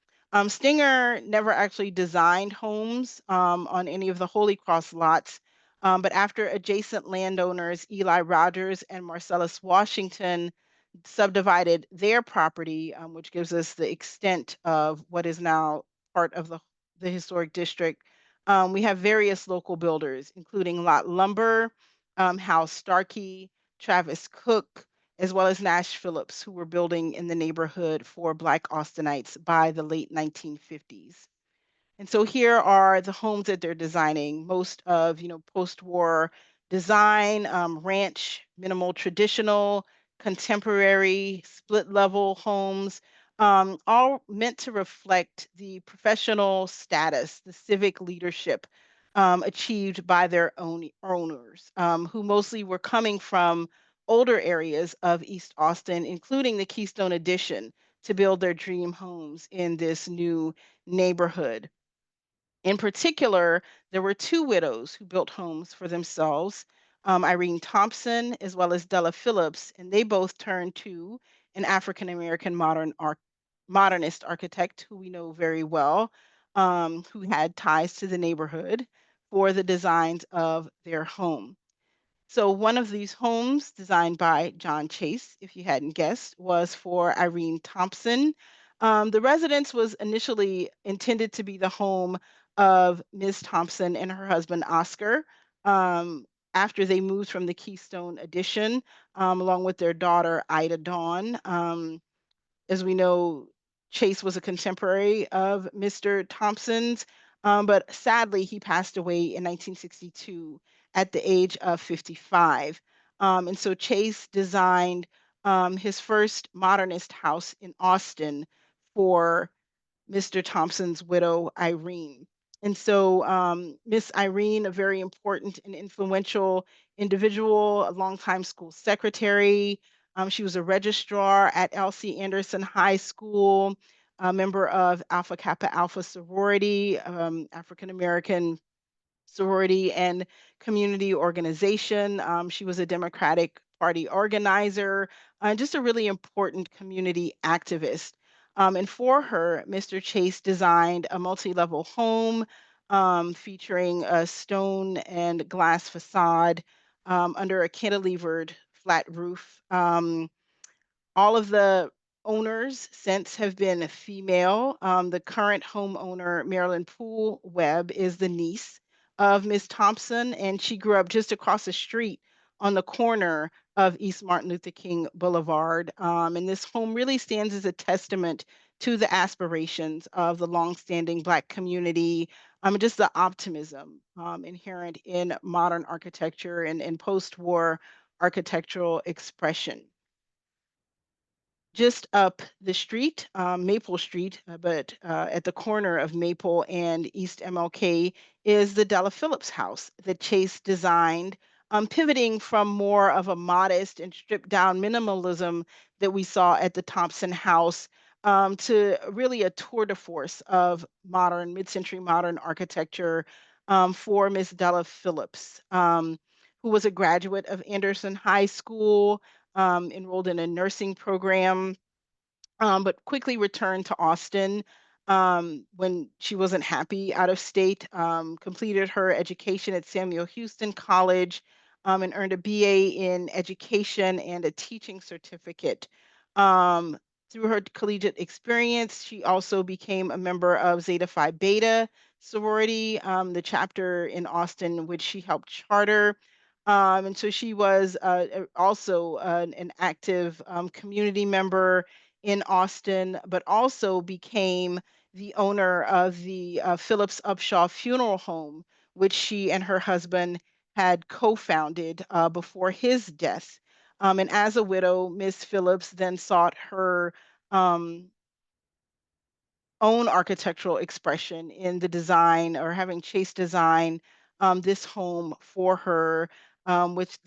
Stinger never actually designed homes on any of the Holy Cross lots, but after adjacent landowners Eli Rogers and Marcellus Washington subdivided their property, which gives us the extent of what is now part of the historic district. We have various local builders, including Lot Lumber, Hal Starkey, Travis Cook, as well as Nash Phillips, who were building in the neighborhood for Black Austinites by the late 1950s. And so here are the homes that they're designing, most of, post-war design, ranch, minimal traditional, contemporary, split level homes, all meant to reflect the professional status, the civic leadership achieved by their own owners, who mostly were coming from older areas of East Austin, including the Keystone Addition, to build their dream homes in this new neighborhood. In particular, there were two widows who built homes for themselves, Irene Thompson as well as Della Phillips, and they both turned to an African American modernist architect who we know very well, who had ties to the neighborhood for the designs of their home. So one of these homes, designed by John Chase, if you hadn't guessed, was for Irene Thompson. The residence was initially intended to be the home of Ms. Thompson and her husband Oscar, after they moved from the Keystone Addition, along with their daughter Ida Dawn. As we know, Chase was a contemporary of Mr. Thompson's, but sadly, he passed away in 1962 at the age of 55. And so Chase designed his first modernist house in Austin for Mr. Thompson's widow, Irene. And so Miss Irene, a very important and influential individual, a longtime school secretary. She was a registrar at L.C. Anderson High School, a member of Alpha Kappa Alpha sorority, African American sorority and community organization. She was a Democratic Party organizer, just a really important community activist. And for her, Mr. Chase designed a multi-level home featuring a stone and glass facade under a cantilevered flat roof. All of the owners since have been female. The current homeowner, Marilyn Poole Webb, is the niece of Miss Thompson, and she grew up just across the street on the corner of East Martin Luther King Boulevard. And this home really stands as a testament to the aspirations of the longstanding Black community, just the optimism inherent in modern architecture and post-war architectural expression. Just up the street, Maple Street, but at the corner of Maple and East MLK is the Della Phillips house that Chase designed, pivoting from more of a modest and stripped down minimalism that we saw at the Thompson house, to really a tour de force of modern, mid-century modern architecture, for Miss Della Phillips, who was a graduate of Anderson High School, enrolled in a nursing program, but quickly returned to Austin when she wasn't happy out of state, completed her education at Samuel Houston College, and earned a BA in education and a teaching certificate. Um, Through her collegiate experience, she also became a member of Zeta Phi Beta sorority, the chapter in Austin, which she helped charter. And so she was also an active community member in Austin, but also became the owner of the Phillips Upshaw Funeral Home, which she and her husband had co-founded before his death. And as a widow, Miss Phillips then sought her um, own architectural expression in the design, or having Chase design this home for her, which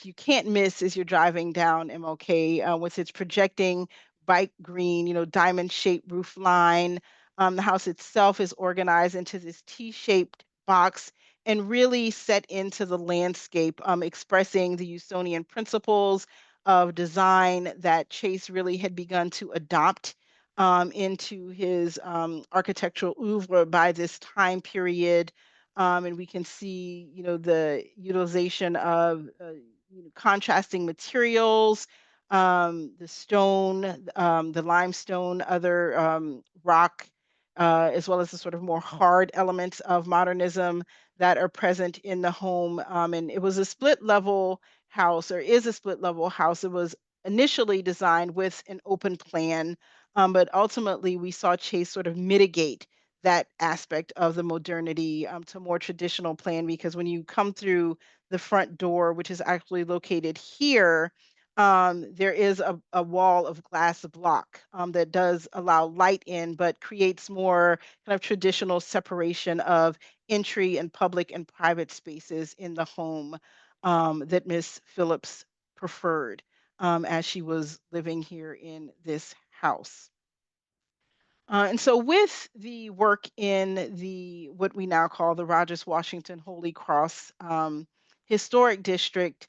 you can't miss as you're driving down MLK, with its projecting bright green, diamond shaped roof line. The house itself is organized into this T-shaped box and really set into the landscape, expressing the Usonian principles of design that Chase really had begun to adopt into his architectural oeuvre by this time period. And we can see, the utilization of contrasting materials, the stone, the limestone, other rock, as well as the sort of more hard elements of modernism that are present in the home. And it was a split level house, or is a split level house. It was initially designed with an open plan, but ultimately, we saw Chase sort of mitigate that aspect of the modernity to more traditional plan, because when you come through the front door, which is actually located here, there is a wall of glass block that does allow light in, but creates more kind of traditional separation of entry and public and private spaces in the home that Miss Phillips preferred as she was living here in this house. And so, with the work in the what we now call the Rogers Washington Holy Cross Historic District,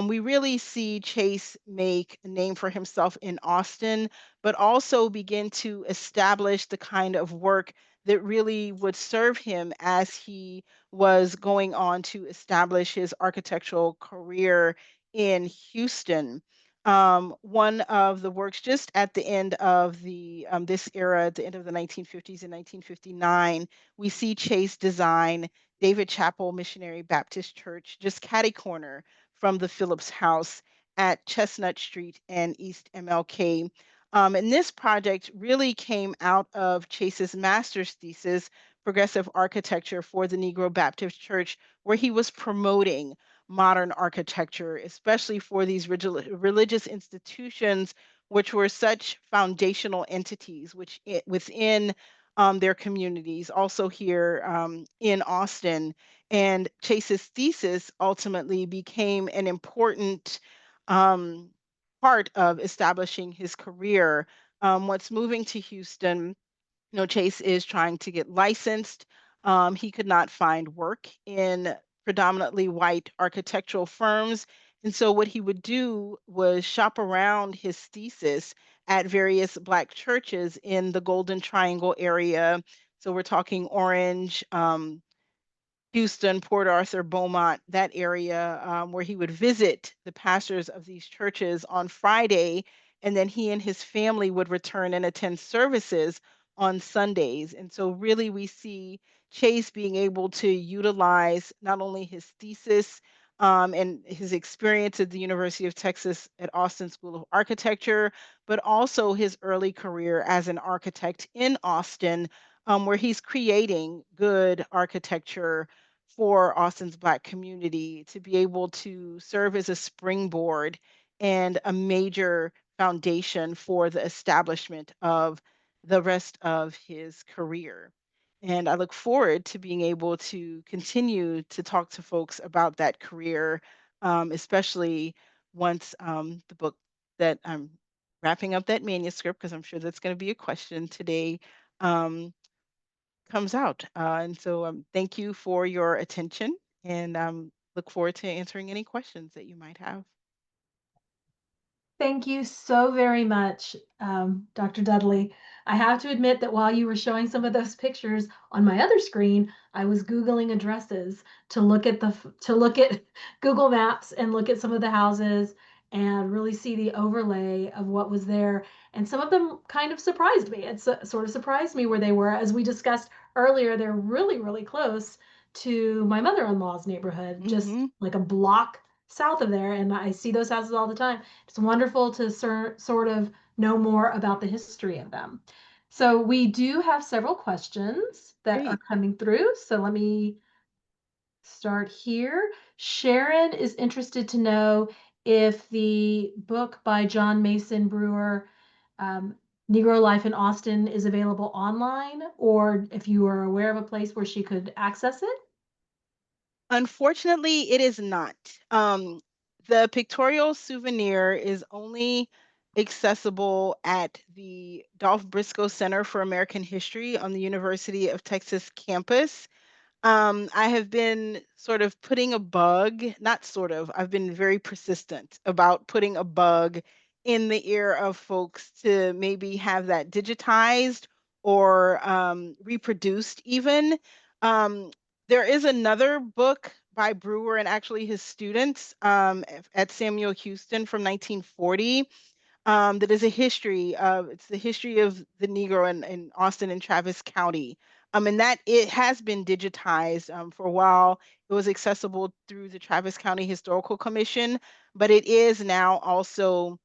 we really see Chase make a name for himself in Austin, but also begin to establish the kind of work that really would serve him as he was going on to establish his architectural career in Houston. One of the works just at the end of the this era, at the end of the 1950s and 1959, we see Chase design David Chapel Missionary Baptist Church, just catty corner from the Phillips House at Chestnut Street and East MLK. And this project really came out of Chase's master's thesis, Progressive Architecture for the Negro Baptist Church, where he was promoting modern architecture, especially for these religious institutions, which were such foundational entities, within their communities, also here in Austin. And Chase's thesis ultimately became an important um, part of establishing his career. Once moving to Houston, Chase is trying to get licensed. He could not find work in predominantly white architectural firms. And so, what he would do was shop around his thesis at various Black churches in the Golden Triangle area. So, we're talking Orange, Houston, Port Arthur, Beaumont, that area, where he would visit the pastors of these churches on Friday, and then he and his family would return and attend services on Sundays. And so, really, we see Chase being able to utilize not only his thesis and his experience at the University of Texas at Austin School of Architecture, but also his early career as an architect in Austin, where he's creating good architecture for Austin's Black community to be able to serve as a springboard and a major foundation for the establishment of the rest of his career. And I look forward to being able to continue to talk to folks about that career, especially once the book that I'm wrapping up that manuscript, because I'm sure that's going to be a question today, um, comes out. And so thank you for your attention and look forward to answering any questions that you might have. Thank you so very much, Dr. Dudley. I have to admit that while you were showing some of those pictures on my other screen, I was Googling addresses to look at Google Maps and look at some of the houses and really see the overlay of what was there. And some of them kind of surprised me. It sort of surprised me where they were. As we discussed earlier, they're really, really close to my mother-in-law's neighborhood, just Hmm. like a block south of there. And I see those houses all the time. It's wonderful to sort of know more about the history of them. So we do have several questions that are Great. coming through. So let me start here. Sharon is interested to know if the book by John Mason Brewer, um, Negro Life in Austin, is available online, or if you are aware of a place where she could access it. Unfortunately, it is not. The pictorial souvenir is only accessible at the Dolph Briscoe Center for American History on the University of Texas campus. I have been sort of putting a bug, not sort of, I've been very persistent about putting a bug in the ear of folks to maybe have that digitized or reproduced even. Um, there is another book by Brewer and actually his students at Samuel Houston from 1940 that is a history of it's the history of the Negro in Austin and Travis County. And that it has been digitized for a while. It was accessible through the Travis County Historical Commission, but it is now also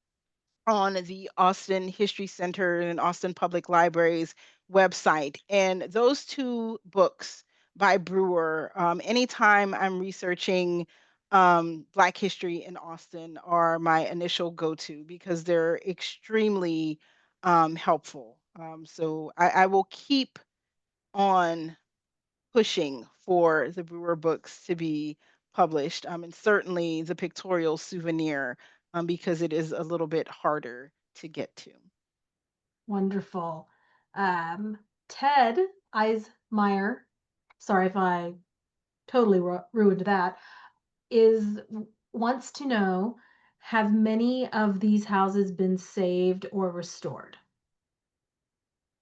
on the Austin History Center and Austin Public Library's website. And those two books by Brewer, anytime I'm researching Black History in Austin are my initial go-to because they're extremely helpful. So I will keep on pushing for the Brewer books to be published, and certainly the pictorial souvenir, because it is a little bit harder to get to. Wonderful. Um, Ted Eismeyer, sorry if I totally ruined that, is wants to know, have many of these houses been saved or restored?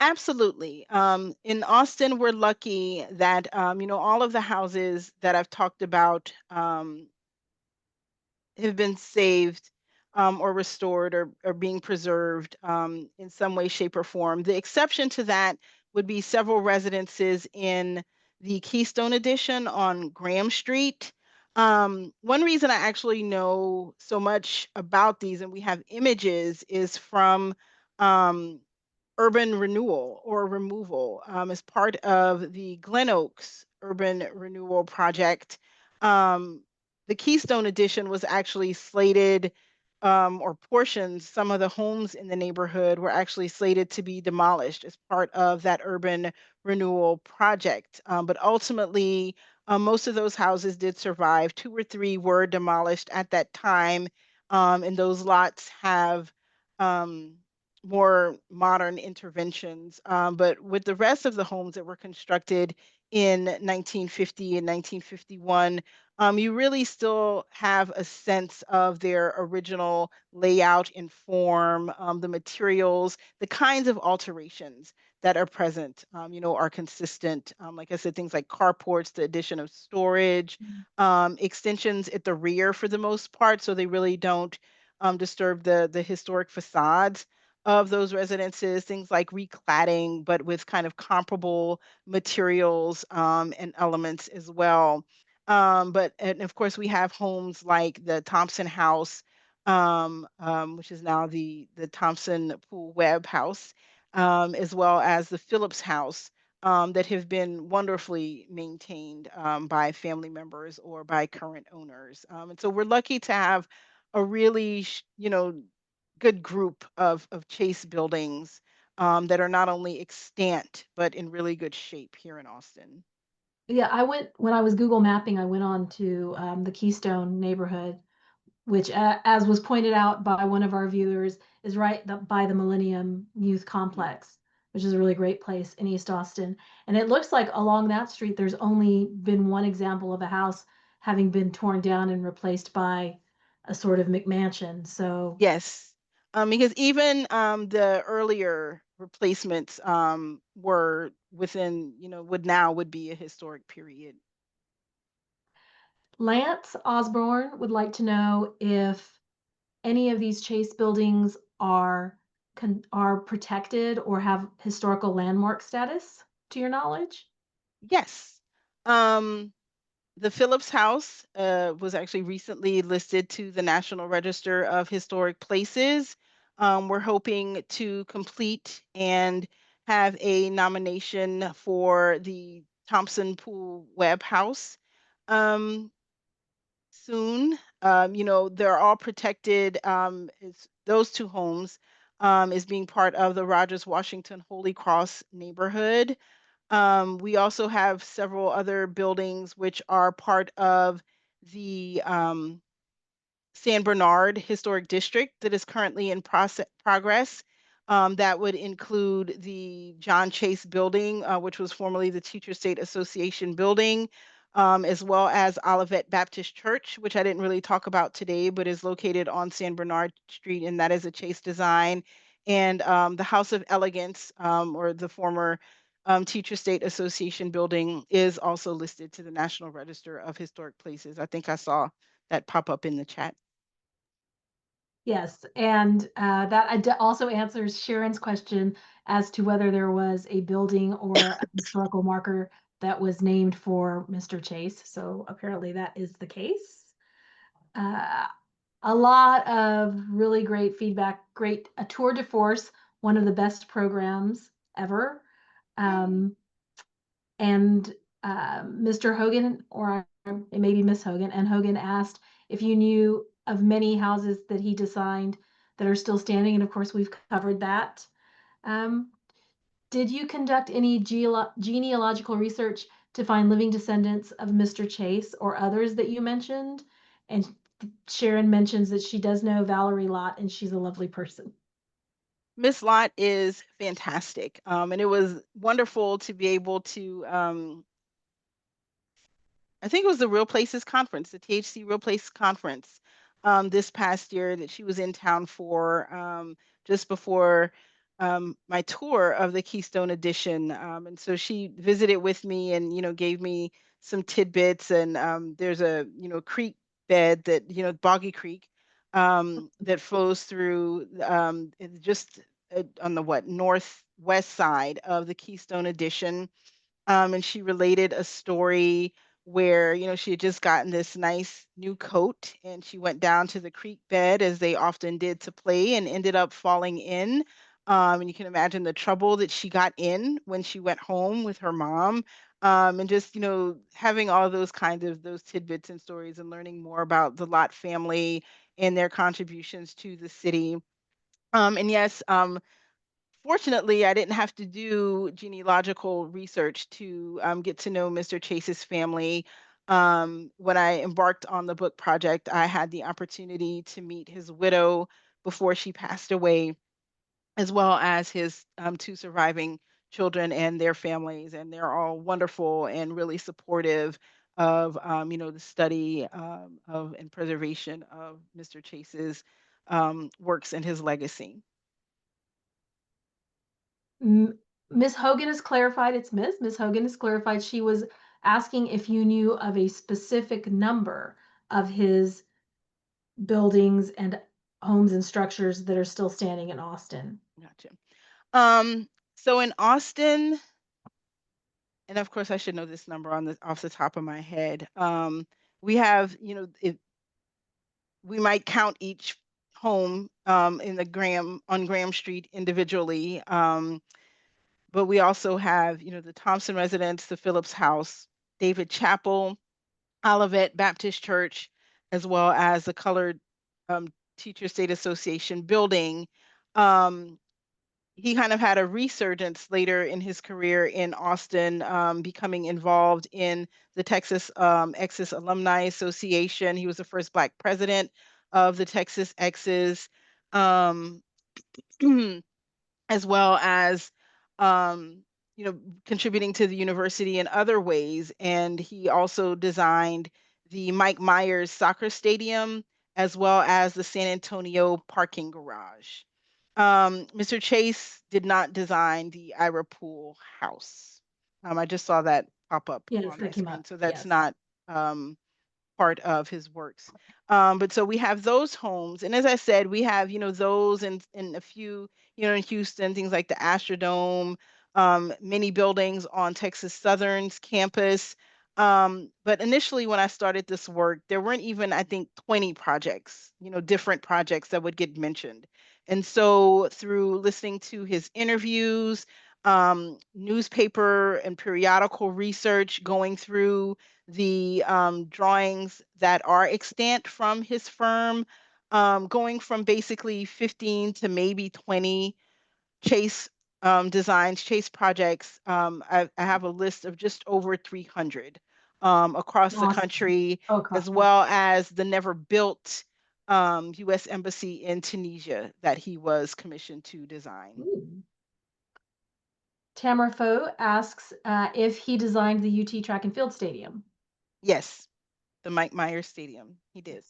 Absolutely. In Austin, we're lucky that all of the houses that I've talked about have been saved or restored or being preserved in some way, shape, or form. The exception to that would be several residences in the Keystone Edition on Graham Street. One reason I actually know so much about these and we have images is from um, urban renewal or removal as part of the Glen Oaks urban renewal project. Um, the Keystone Edition was actually slated, or portions, some of the homes in the neighborhood were actually slated to be demolished as part of that urban renewal project. But ultimately, most of those houses did survive. Two or three were demolished at that time, and those lots have um, more modern interventions. But with the rest of the homes that were constructed in 1950 and 1951, you really still have a sense of their original layout and form, the materials, the kinds of alterations that are present, are consistent. Like I said, things like carports, the addition of storage, extensions at the rear for the most part, so they really don't disturb the historic facades of those residences, things like recladding, but with kind of comparable materials and elements as well. And of course, we have homes like the Thompson House, which is now the Thompson Pool Webb House, as well as the Phillips House, that have been wonderfully maintained by family members or by current owners. And so we're lucky to have a really, good group of Chase buildings that are not only extant but in really good shape here in Austin. Yeah, when I was Google mapping, I went on to the Keystone neighborhood, which, as was pointed out by one of our viewers, is right by the Millennium Youth Mhm. Complex, which is a really great place in East Austin. And it looks like along that street, there's only been one example of a house having been torn down and replaced by a sort of McMansion. So Yes, because even the earlier replacements were within, would be a historic period. Lance Osborne would like to know if any of these Chase buildings are protected or have historical landmark status, to your knowledge? Yes. Um, the Phillips House was actually recently listed to the National Register of Historic Places. We're hoping to complete and have a nomination for the Thompson Pool Webb House. Um, soon. They're all protected. Those two homes is being part of the Rogers Washington Holy Cross neighborhood. We also have several other buildings which are part of the San Bernard Historic District that is currently in progress. That would include the John Chase Building, which was formerly the Teacher State Association building, as well as Olivet Baptist Church, which I didn't really talk about today, but is located on San Bernard Street, and that is a Chase design. And the House of Elegance, or the former Teacher State Association building, is also listed to the National Register of Historic Places. I think I saw that pop up in the chat. Yes, and that also answers Sharon's question as to whether there was a building or a historical marker that was named for Mr. Chase. So apparently that is the case. Uh, a lot of really great feedback, great, a tour de force, one of the best programs ever. And Mr. Hogan, or it may be Miss Hogan, and Hogan asked if you knew of many houses that he designed that are still standing, and of course we've covered that. Um, did you conduct any genealogical research to find living descendants of Mr. Chase or others that you mentioned? And Sharon mentions that she does know Valerie Lott and she's a lovely person. Miss Lott is fantastic. And it was wonderful to be able to I think it was the Real Places Conference, the THC Real Place Conference, this past year that she was in town for, just before my tour of the Keystone Edition. And so she visited with me and, gave me some tidbits. And there's a, creek bed that, Boggy Creek, that flows through just on the northwest side of the Keystone Edition. And she related a story where she had just gotten this nice new coat and she went down to the creek bed as they often did to play and ended up falling in. And you can imagine the trouble that she got in when she went home with her mom. And just having all those kinds of those tidbits and stories and learning more about the Lott family and their contributions to the city. And yes, fortunately, I didn't have to do genealogical research to get to know Mr. Chase's family. When I embarked on the book project, I had the opportunity to meet his widow before she passed away, as well as his two surviving children and their families. And they're all wonderful and really supportive of, the study of and preservation of Mr. Chase's works and his legacy. Miss Hogan has clarified, it's Miss Hogan has clarified she was asking if you knew of a specific number of his buildings and homes and structures that are still standing in Austin. Gotcha. So in Austin, and of course I should know this number off the top of my head. We have, we might count each home in the on Graham Street individually. But we also have, the Thompson residence, the Phillips House, David Chapel, Olivet Baptist Church, as well as the Colored Teacher State Association building. He kind of had a resurgence later in his career in Austin, becoming involved in the Texas Exes Alumni Association. He was the first Black president of the Texas Exes, um, as well as contributing to the university in other ways. And he also designed the Mike Myers soccer stadium, as well as the San Antonio parking garage. Mr. Chase did not design the Ira Pool house. I just saw that pop up Yes, on my that came screen. up. So that's Yes. not part of his works. But so we have those homes. And as I said, we have, those and a few, in Houston, things like the Astrodome, many buildings on Texas Southern's campus. But initially when I started this work, there weren't even, I think, 20 projects, different projects that would get mentioned. And so through listening to his interviews, newspaper and periodical research, going through the drawings that are extant from his firm, going from basically 15 to maybe 20 Chase designs, Chase projects. I have a list of just over 300 across the Awesome. country, Okay. as well as the never built U.S. Embassy in Tunisia that he was commissioned to design. Ooh. Tamara Foe asks if he designed the UT Track and Field Stadium. Yes, the Mike Myers Stadium. He did.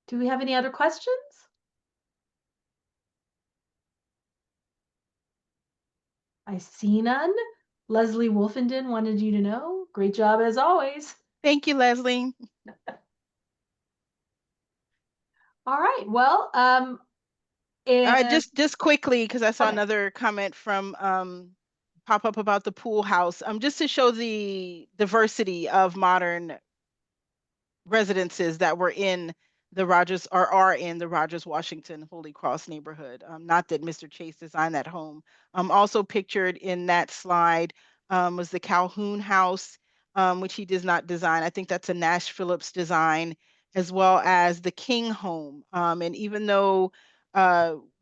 Do we have any other questions? I see none. Leslie Wolfenden wanted you to know. Great job as always. Thank you, Leslie. All right. Well, just quickly, because I saw okay. another comment from pop up about the pool house. Just to show the diversity of modern residences that were in the Rogers or are in the Rogers Washington Holy Cross neighborhood. Not that Mr. Chase designed that home. Also pictured in that slide was the Calhoun House which he does not design. I think that's a Nash Phillips design, as well as the King home. And even though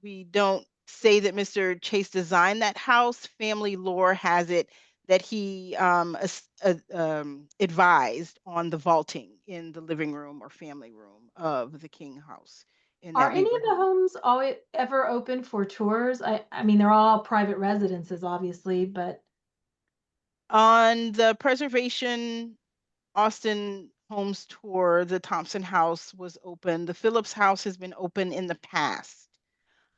we don't say that Mr. Chase designed that house, family lore has it that he advised on the vaulting in the living room or family room of the King house in Are that any of the neighborhood. homes always ever open for tours? I mean, they're all private residences, obviously, but On the preservation Austin Homes tour, the Thompson House was open. The Phillips House has been open in the past.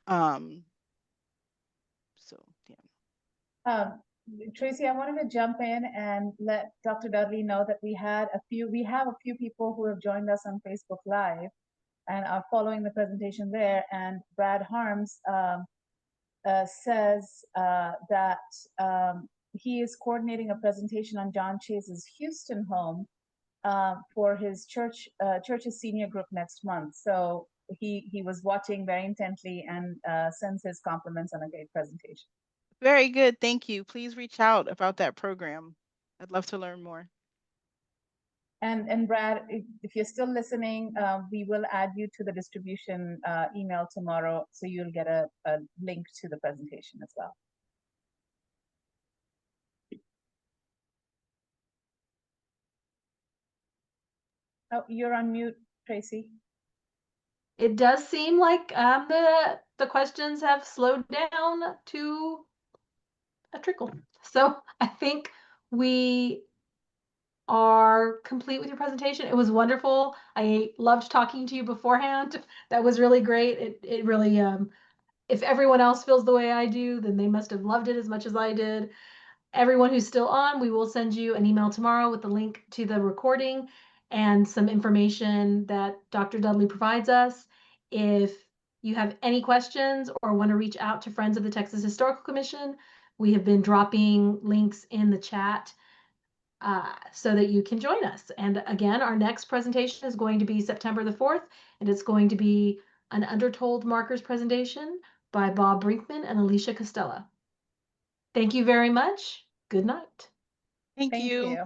So yeah. Tracy, I wanted to jump in and let Dr. Dudley know that we have a few people who have joined us on Facebook Live and are following the presentation there. And Brad Harms says that he is coordinating a presentation on John Chase's Houston home for his church's senior group next month. So he was watching very intently and sends his compliments on a great presentation. Very good. Thank you. Please reach out about that program. I'd love to learn more. And Brad, if you're still listening, we will add you to the distribution email tomorrow, so you'll get a link to the presentation as well. Oh, you're on mute, Tracy. it does seem like the questions have slowed down to a trickle. So I think we are complete with your presentation. It was wonderful. I loved talking to you beforehand. That was really great. It really if everyone else feels the way I do, then they must have loved it as much as I did. Everyone who's still on, we will send you an email tomorrow with the link to the recording and some information that Dr. Dudley provides us. If you have any questions or want to reach out to Friends of the Texas Historical Commission, we have been dropping links in the chat so that you can join us. And again, our next presentation is going to be September the 4th, and it's going to be an Undertold Markers presentation by Bob Brinkman and Alicia Costella. Thank you very much. Good night. Thank you. You.